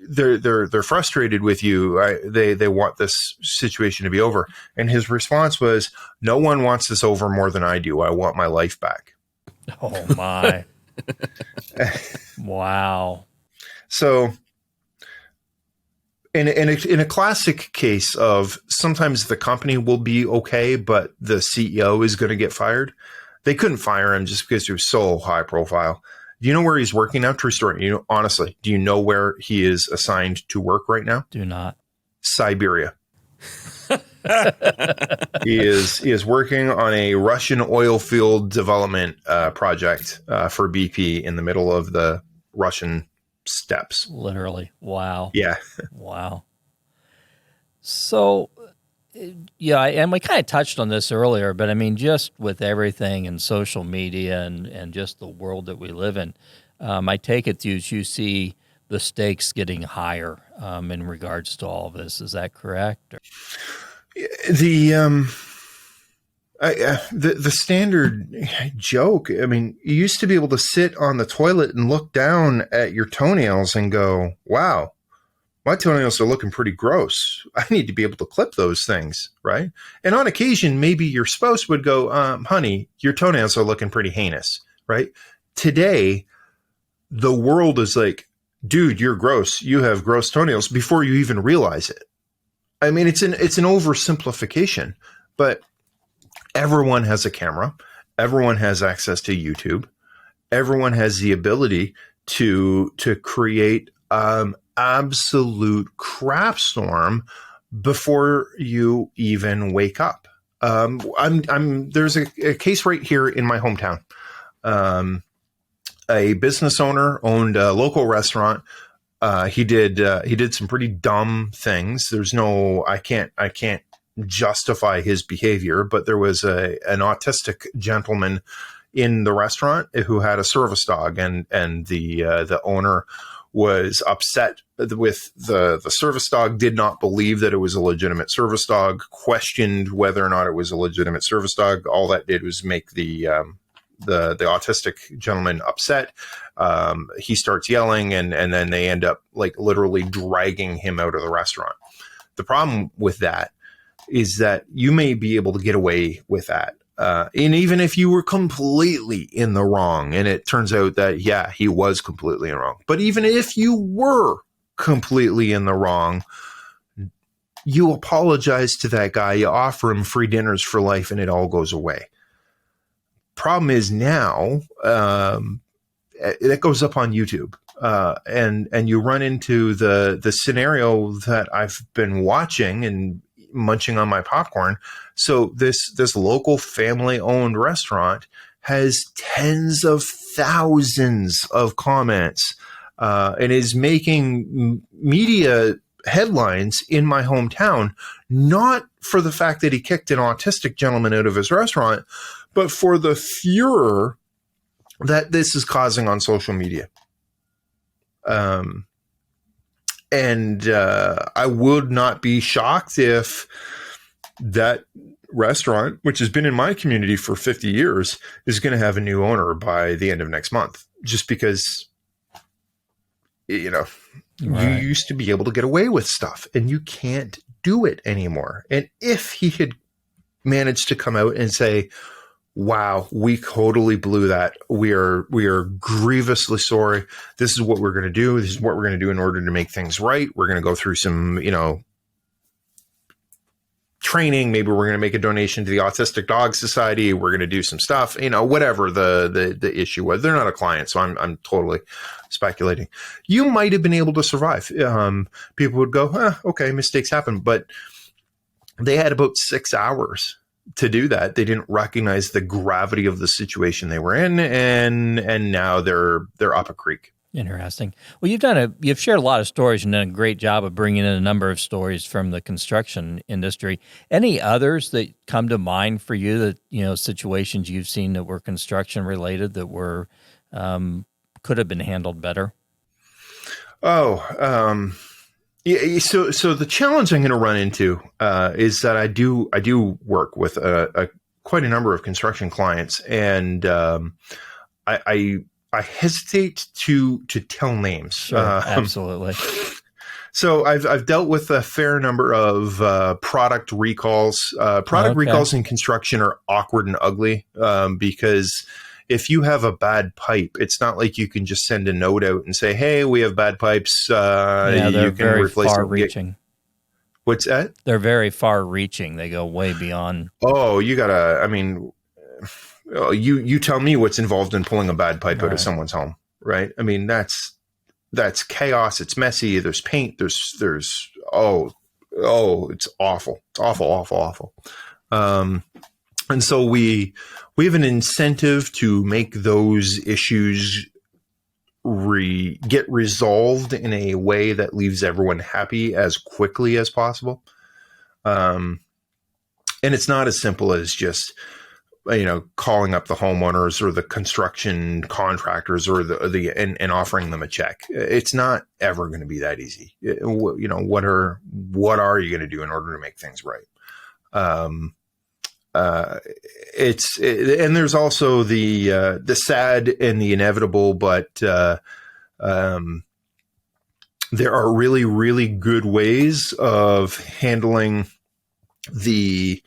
they're frustrated with you. They want this situation to be over. And his response was, no one wants this over more than I do. I want my life back. Oh my. Wow. So in a classic case of sometimes the company will be okay, but the CEO is going to get fired. They couldn't fire him just because he was so high profile. Do you know where he's working now? True story. Honestly, do you know where he is assigned to work right now? Do not. Siberia. He is working on a Russian oil field development project for BP in the middle of the Russian steppes. Literally. Wow. Yeah. Wow. So, yeah, and we kind of touched on this earlier, but I mean, just with everything in social media and just the world that we live in, I take it you see the stakes getting higher in regards to all of this. Is that correct? The standard joke, I mean, you used to be able to sit on the toilet and look down at your toenails and go, wow, my toenails are looking pretty gross. I need to be able to clip those things, right? And on occasion, maybe your spouse would go, honey, your toenails are looking pretty heinous, right? Today, the world is like, dude, you're gross. You have gross toenails before you even realize it. I mean, it's an oversimplification, but everyone has a camera. Everyone has access to YouTube. Everyone has the ability to create absolute crap storm before you even wake up. There's a case right here in my hometown. A business owner owned a local restaurant. He did some pretty dumb things. I can't justify his behavior, but there was an autistic gentleman in the restaurant who had a service dog, and the owner was upset with the service dog, did not believe that it was a legitimate service dog, questioned whether or not it was a legitimate service dog. All that did was make the autistic gentleman upset. He starts yelling, and then they end up like literally dragging him out of the restaurant. The problem with that is that you may be able to get away with that. And even if you were completely in the wrong, and it turns out that, yeah, he was completely in the wrong. But even if you were completely in the wrong, you apologize to that guy, you offer him free dinners for life, and it all goes away. Problem is now, that goes up on YouTube. And you run into the scenario that I've been watching and munching on my popcorn. So this local family-owned restaurant has tens of thousands of comments and is making media headlines in my hometown, not for the fact that he kicked an autistic gentleman out of his restaurant, but for the furor that this is causing on social media. And I would not be shocked if that restaurant, which has been in my community for 50 years, is going to have a new owner by the end of next month, just because you know, Right. you used to be able to get away with stuff, and you can't do it anymore. And if he had managed to come out and say, wow, we totally blew that. We are grievously sorry. This is what we're going to do. This is what we're going to do in order to make things right. We're going to go through some, training. Maybe we're going to make a donation to the Autistic Dog Society. We're going to do some stuff, whatever the issue was. They're not a client, so I'm totally speculating. You might have been able to survive. People would go, okay, mistakes happen, but they had about 6 hours to do that. They didn't recognize the gravity of the situation they were in, and now they're up a creek. Interesting. Well, you've shared a lot of stories and done a great job of bringing in a number of stories from the construction industry. Any others that come to mind for you that, situations you've seen that were construction related that were, could have been handled better? Yeah, so the challenge I'm going to run into is that I do work with quite a number of construction clients, and I hesitate to tell names. Sure, absolutely. So I've dealt with a fair number of product recalls. Product recalls in construction are awkward and ugly because if you have a bad pipe, it's not like you can just send a note out and say, "Hey, we have bad pipes. They're you can very replace far-reaching. What's that? They're very far-reaching. They go way beyond. Oh, you gotta. I mean, you tell me what's involved in pulling a bad pipe out of someone's home, right? I mean, that's chaos. It's messy. There's paint. There's it's awful. It's awful. And so we have an incentive to make those issues get resolved in a way that leaves everyone happy as quickly as possible. And it's not as simple as just, calling up the homeowners or the construction contractors or and offering them a check. It's not ever going to be that easy. What are you going to do in order to make things right? And there's also the sad and the inevitable, but there are really, really good ways of handling the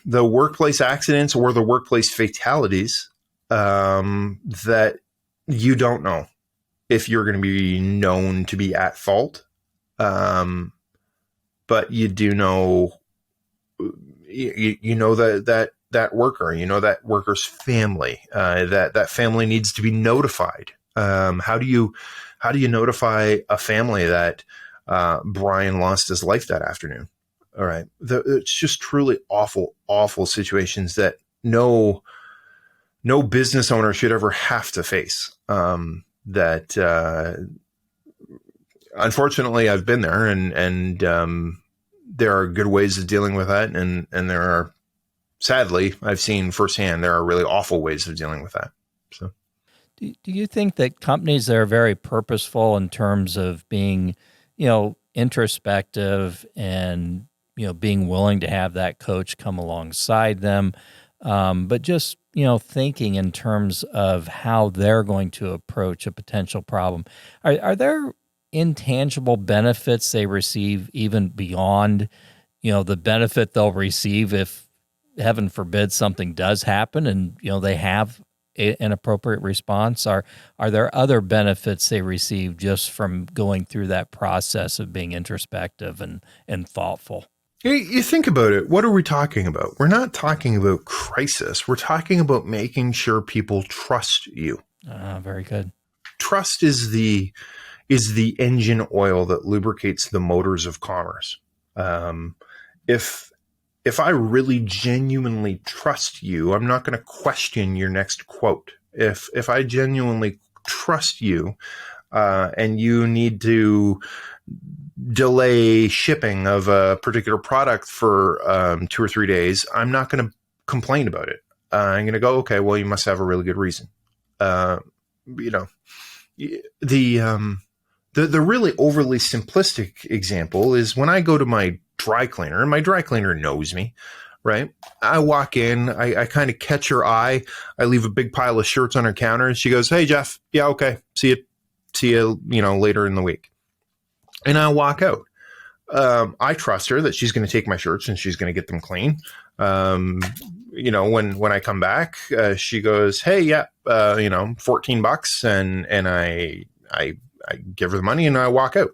workplace accidents or the workplace fatalities that you don't know if you're going to be known to be at fault. But you do know, that worker, that worker's family, that family needs to be notified. How do you notify a family that Brian lost his life that afternoon? All right. It's just truly awful, awful situations that no business owner should ever have to face. Unfortunately, I've been there, and there are good ways of dealing with that, and there are, sadly, I've seen firsthand, there are really awful ways of dealing with that. So, do you think that companies that are very purposeful in terms of being, introspective and being willing to have that coach come alongside them, but just thinking in terms of how they're going to approach a potential problem, are there intangible benefits they receive even beyond, the benefit they'll receive if, heaven forbid, something does happen and, they have an appropriate response? Are there other benefits they receive just from going through that process of being introspective and thoughtful? You think about it. What are we talking about? We're not talking about crisis. We're talking about making sure people trust you. Very good. Trust is the engine oil that lubricates the motors of commerce. If I really genuinely trust you, I'm not going to question your next quote. If I genuinely trust you, and you need to delay shipping of a particular product for 2 or 3 days, I'm not going to complain about it. I'm going to go, okay, well, you must have a really good reason. The really overly simplistic example is when I go to my dry cleaner, and my dry cleaner knows me, right? I walk in, I kind of catch her eye. I leave a big pile of shirts on her counter, and she goes, "Hey, Jeff, yeah, okay, see you, later in the week." And I walk out. I trust her that she's going to take my shirts and she's going to get them clean. When I come back, she goes, "Hey, yeah, $14," and I give her the money and I walk out.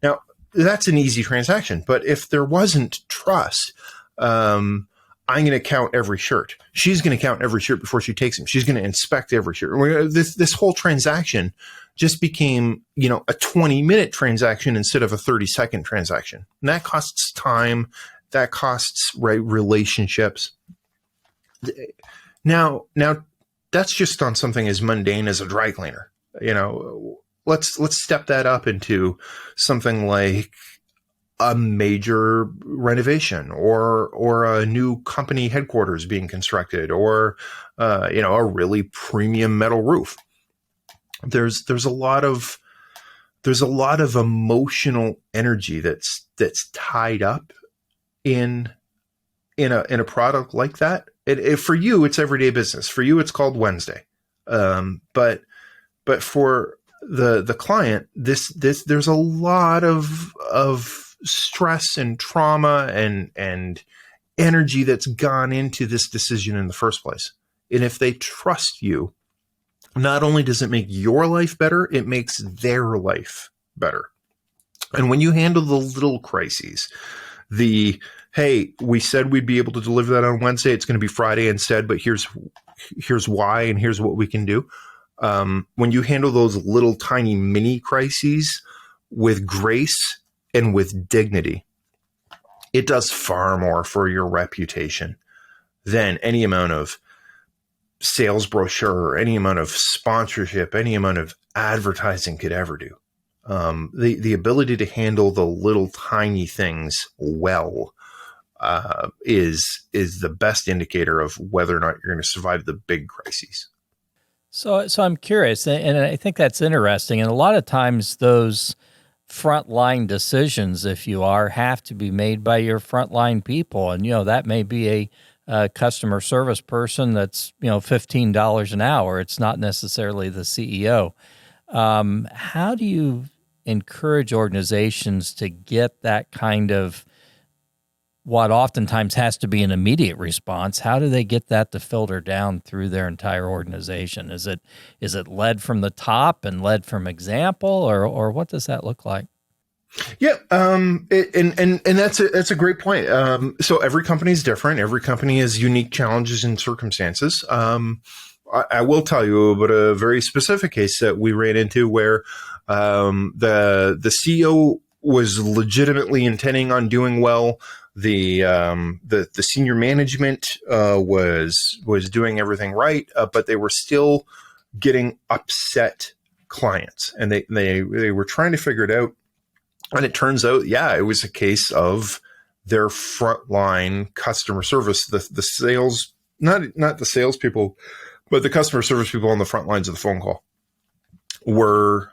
Now, that's an easy transaction, but if there wasn't trust, I'm going to count every shirt. She's going to count every shirt before she takes them. She's going to inspect every shirt. This whole transaction just became, a 20-minute transaction instead of a 30-second transaction. And that costs time. That costs relationships. Now that's just on something as mundane as a dry cleaner. Let's step that up into something like a major renovation or a new company headquarters being constructed or a really premium metal roof. There's a lot of emotional energy that's tied up in a product like that. For you, it's everyday business. For you, it's called Wednesday. But for the client, there's a lot of stress and trauma and energy that's gone into this decision in the first place. And if they trust you, not only does it make your life better, it makes their life better. And when you handle the little crises, hey, we said we'd be able to deliver that on Wednesday. It's going to be Friday instead, but here's why, and here's what we can do. When you handle those little tiny mini crises with grace and with dignity, it does far more for your reputation than any amount of sales brochure, any amount of sponsorship, any amount of advertising could ever do. The ability to handle the little tiny things well is the best indicator of whether or not you're going to survive the big crises. So I'm curious, and I think that's interesting. And a lot of times those frontline decisions, if you are, have to be made by your frontline people. And, that may be a customer service person that's, $15 an hour. It's not necessarily the CEO. How do you encourage organizations to get that kind of what oftentimes has to be an immediate response? How do they get that to filter down through their entire organization? Is it led from the top and led from example, or what does that look like? Yeah, and that's a great point. So every company is different. Every company has unique challenges and circumstances. I will tell you about a very specific case that we ran into where the CEO was legitimately intending on doing well. The senior management was doing everything right, but they were still getting upset clients, and they were trying to figure it out. And it turns out, it was a case of their frontline customer service, the sales, not the salespeople, but the customer service people on the front lines of the phone call were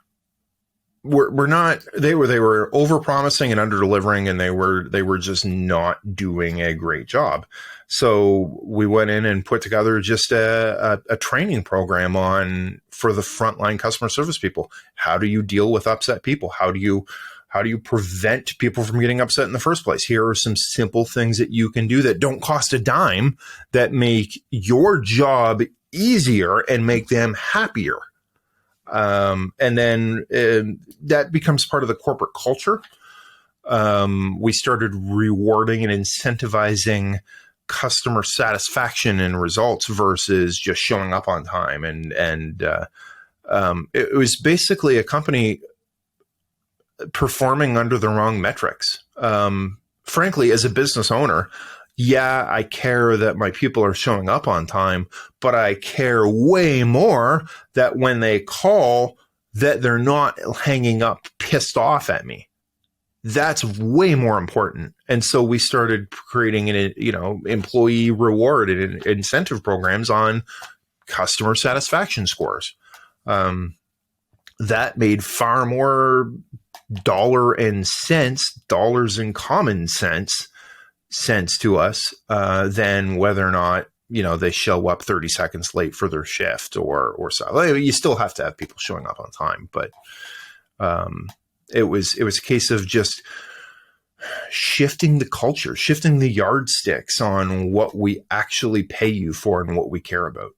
not, they were over promising and under delivering, and they were just not doing a great job. So we went in and put together just a training program for the frontline customer service people. How do you deal with upset people? How do you prevent people from getting upset in the first place? Here are some simple things that you can do that don't cost a dime, that make your job easier and make them happier. And then that becomes part of the corporate culture. We started rewarding and incentivizing customer satisfaction and results versus just showing up on time. And it was basically a company performing under the wrong metrics. Frankly, as a business owner, I care that my people are showing up on time, but I care way more that when they call, that they're not hanging up pissed off at me. That's way more important. And so we started creating employee reward and incentive programs on customer satisfaction scores. That made far more dollars and common sense sense to us than whether or not, they show up 30 seconds late for their shift or so. You still have to have people showing up on time, but it was a case of just shifting the culture, shifting the yardsticks on what we actually pay you for and what we care about.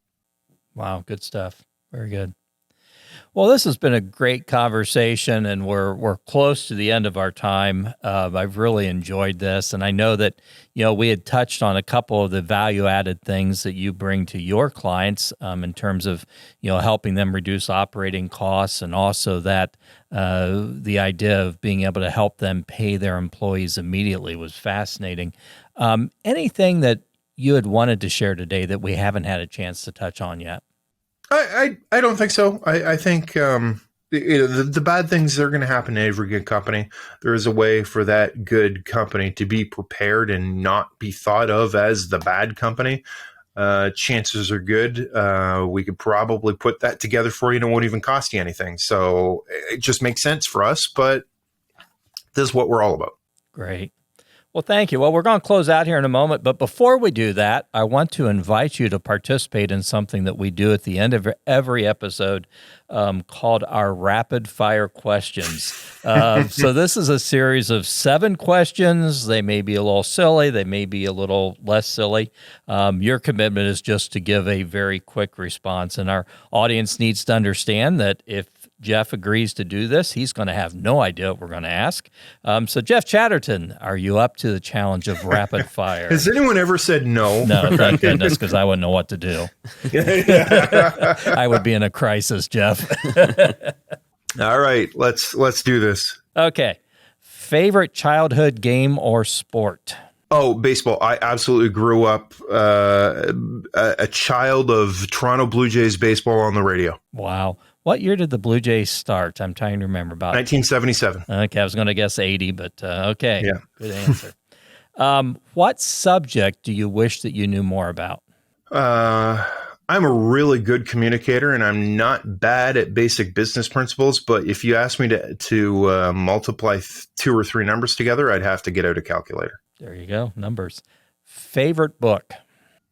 Wow, good stuff. Very good. Well, this has been a great conversation, and we're close to the end of our time. I've really enjoyed this, and I know that we had touched on a couple of the value-added things that you bring to your clients in terms of helping them reduce operating costs, and also that the idea of being able to help them pay their employees immediately was fascinating. Anything that you had wanted to share today that we haven't had a chance to touch on yet? I don't think so. I think the bad things are going to happen in every good company. There is a way for that good company to be prepared and not be thought of as the bad company. Chances are good. We could probably put that together for you and it won't even cost you anything. So it just makes sense for us, but this is what we're all about. Great. Well, thank you. Well, we're going to close out here in a moment, but before we do that, I want to invite you to participate in something that we do at the end of every episode called our rapid fire questions. So this is a series of 7 questions. They may be a little silly. They may be a little less silly. Your commitment is just to give a very quick response, and our audience needs to understand that if Jeff agrees to do this, he's going to have no idea what we're going to ask. So Jeff Chatterton, are you up to the challenge of rapid fire? Has anyone ever said no? No, thank goodness, because I wouldn't know what to do. I would be in a crisis, Jeff. All right, let's do this. Okay. Favorite childhood game or sport? Oh, baseball. I absolutely grew up a child of Toronto Blue Jays baseball on the radio. Wow. What year did the Blue Jays start? I'm trying to remember. About 1977. Okay, I was going to guess 80, but okay. Yeah. Good answer. What subject do you wish that you knew more about? I'm a really good communicator, and I'm not bad at basic business principles. But if you ask me to multiply 2 or 3 numbers together, I'd have to get out a calculator. There you go, numbers. Favorite book?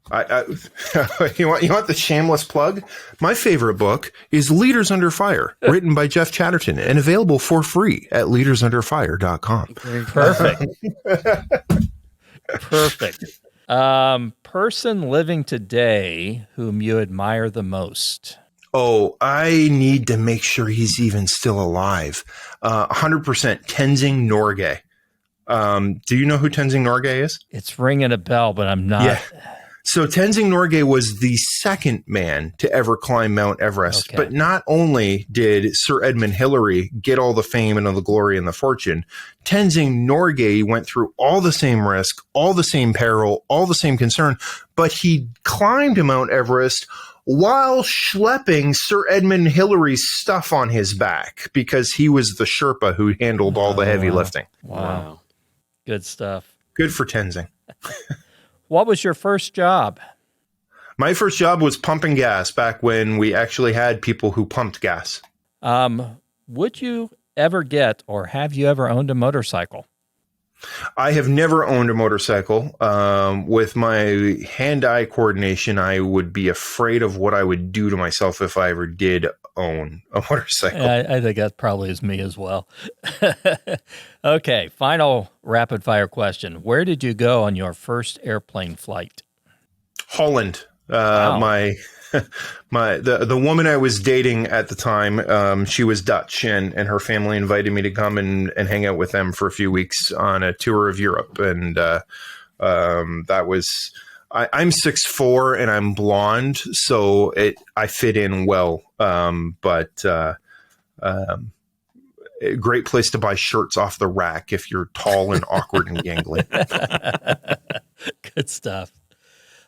You want the shameless plug? My favorite book is Leaders Under Fire, written by Jeff Chatterton and available for free at leadersunderfire.com. Perfect. Perfect. Person living today whom you admire the most? Oh, I need to make sure he's even still alive. 100% Tenzing Norgay. Do you know who Tenzing Norgay is? It's ringing a bell, but I'm not. Yeah. So Tenzing Norgay was the second man to ever climb Mount Everest. Okay. But not only did Sir Edmund Hillary get all the fame and all the glory and the fortune, Tenzing Norgay went through all the same risk, all the same peril, all the same concern, but he climbed Mount Everest while schlepping Sir Edmund Hillary's stuff on his back because he was the Sherpa who handled all the heavy lifting. Wow. Good stuff. Good for Tenzing. What was your first job? My first job was pumping gas back when we actually had people who pumped gas. Would you ever get, or have you ever owned a motorcycle? I have never owned a motorcycle. With my hand-eye coordination, I would be afraid of what I would do to myself if I ever did own a motorcycle. I think that probably is me as well. Okay, final rapid fire question. Where did you go on your first airplane flight? Holland. Wow. The woman I was dating at the time, she was Dutch, and her family invited me to come and hang out with them for a few weeks on a tour of Europe. And that was, I'm 6'4" and I'm blonde, so I fit in well. But a great place to buy shirts off the rack if you're tall and awkward and gangly. Good stuff.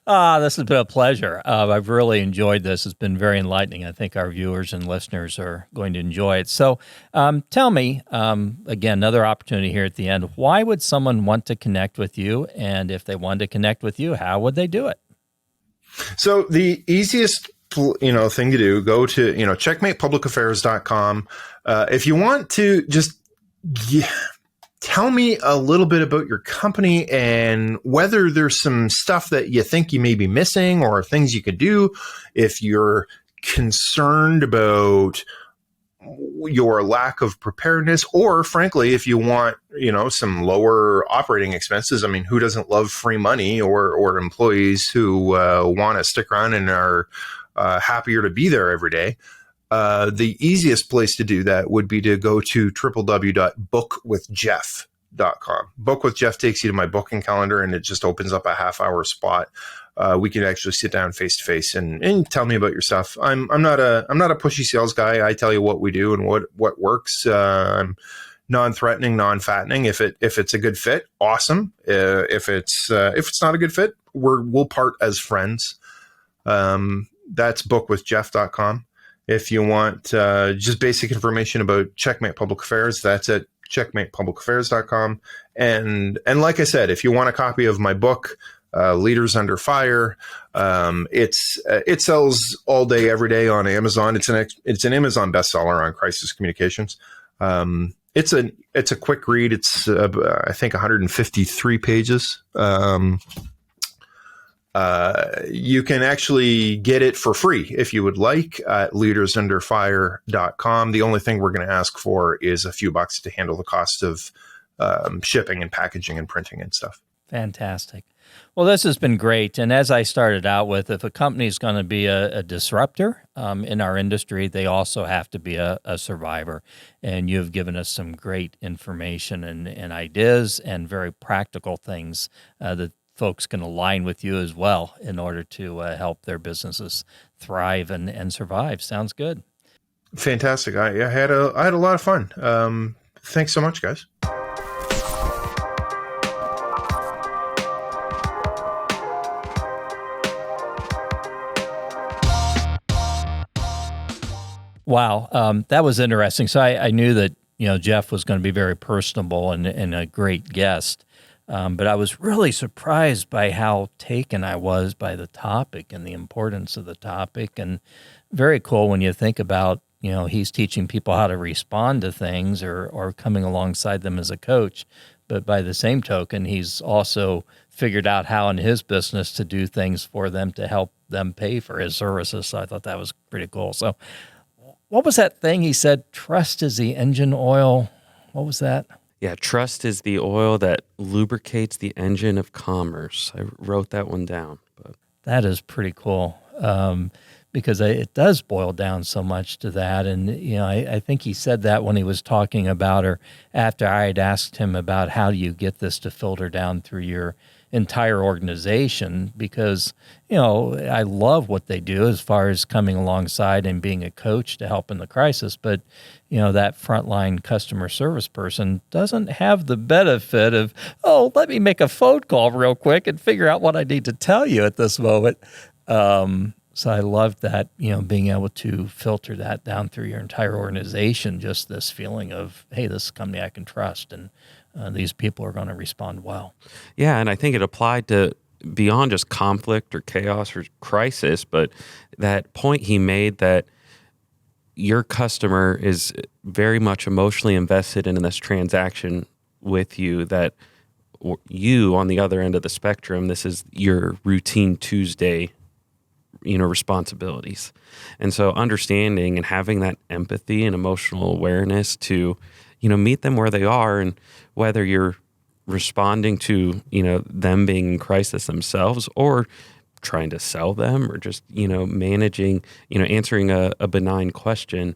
This has been a pleasure. I've really enjoyed this. It's been very enlightening. I think our viewers and listeners are going to enjoy it. So tell me, again, another opportunity here at the end, why would someone want to connect with you? And if they wanted to connect with you, how would they do it? So the easiest thing to do, go to checkmatepublicaffairs.com. If you want to just tell me a little bit about your company and whether there's some stuff that you think you may be missing or things you could do. If you're concerned about your lack of preparedness, or frankly, if you want, some lower operating expenses. I mean, who doesn't love free money, or employees who want to stick around and are happier to be there every day? The easiest place to do that would be to go to www.bookwithjeff.com. Book with Jeff takes you to my booking calendar, and it just opens up a half-hour spot. We can actually sit down face to face and tell me about your stuff. I'm not a pushy sales guy. I tell you what we do and what works. I'm non-threatening, non-fattening. If it's a good fit, awesome. If it's not a good fit, we'll part as friends. That's bookwithjeff.com. If you want just basic information about Checkmate Public Affairs, that's at checkmatepublicaffairs.com. And like I said, if you want a copy of my book, Leaders Under Fire, it sells all day, every day on Amazon. It's an Amazon bestseller on crisis communications. It's a quick read. It's I think 153 pages. You can actually get it for free if you would like at leadersunderfire.com. The only thing we're going to ask for is a few bucks to handle the cost of shipping and packaging and printing and stuff. Fantastic. Well, this has been great. And as I started out with, if a company is going to be a disruptor in our industry, they also have to be a survivor. And you've given us some great information and ideas and very practical things that folks can align with you as well in order to help their businesses thrive and survive. Sounds good. Fantastic. I had a lot of fun. Thanks so much, guys. Wow, that was interesting. So I knew that Jeff was going to be very personable and a great guest, but I was really surprised by how taken I was by the topic and the importance of the topic. And very cool when you think about he's teaching people how to respond to things or coming alongside them as a coach, but by the same token, he's also figured out how in his business to do things for them to help them pay for his services. So I thought that was pretty cool. So. What was that thing he said? Trust is the engine oil. What was that? Yeah, trust is the oil that lubricates the engine of commerce. I wrote that one down. But that is pretty cool because it does boil down so much to that. And, I think he said that when he was talking about, or after I had asked him about how do you get this to filter down through your entire organization, because I love what they do as far as coming alongside and being a coach to help in the crisis, but that frontline customer service person doesn't have the benefit of, let me make a phone call real quick and figure out what I need to tell you at this moment. So I love that, being able to filter that down through your entire organization, just this feeling of, hey, this is a company I can trust, and these people are going to respond well. Yeah, and I think it applied to beyond just conflict or chaos or crisis, but that point he made that your customer is very much emotionally invested in this transaction with you, that you on the other end of the spectrum, this is your routine Tuesday responsibilities. And so understanding and having that empathy and emotional awareness to meet them where they are, and whether you're responding to, them being in crisis themselves, or trying to sell them, or just, managing, answering a benign question,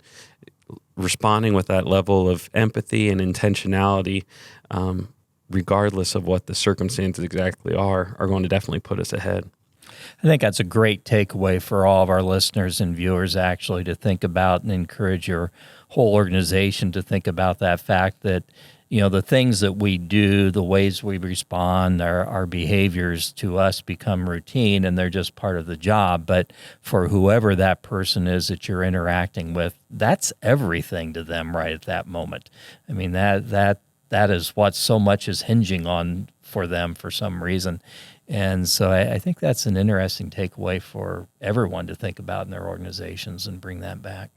responding with that level of empathy and intentionality, regardless of what the circumstances exactly are going to definitely put us ahead. I think that's a great takeaway for all of our listeners and viewers, actually, to think about and encourage your whole organization to think about that fact that, the things that we do, the ways we respond, our behaviors to us become routine, and they're just part of the job. But for whoever that person is that you're interacting with, that's everything to them right at that moment. I mean, that is what so much is hinging on for them for some reason. And so I think that's an interesting takeaway for everyone to think about in their organizations and bring that back.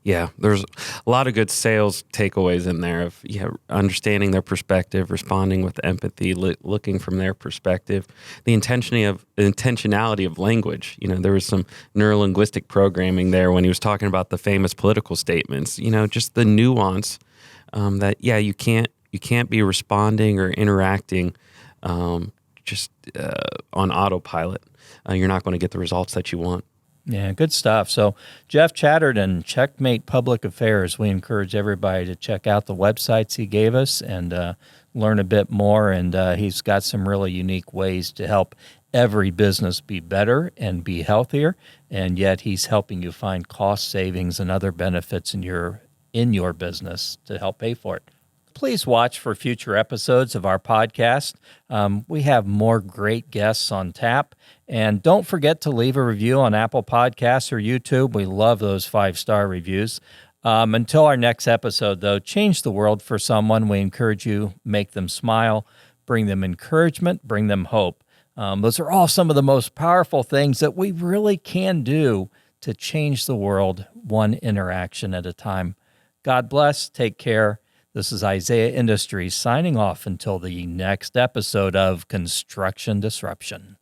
Yeah, there's a lot of good sales takeaways in there of understanding their perspective, responding with empathy, looking from their perspective, the intentionality of language. There was some neurolinguistic programming there when he was talking about the famous political statements. Just the nuance that you can't be responding or interacting just on autopilot. You're not going to get the results that you want. Yeah, good stuff. So Jeff Chatterton, Checkmate Public Affairs, we encourage everybody to check out the websites he gave us and learn a bit more. And he's got some really unique ways to help every business be better and be healthier. And yet he's helping you find cost savings and other benefits in your business to help pay for it. Please watch for future episodes of our podcast. We have more great guests on tap. And don't forget to leave a review on Apple Podcasts or YouTube. We love those 5-star reviews. Until our next episode, though, change the world for someone. We encourage you, make them smile, bring them encouragement, bring them hope. Those are all some of the most powerful things that we really can do to change the world one interaction at a time. God bless. Take care. This is Isaiah Industries signing off until the next episode of Construction Disruption.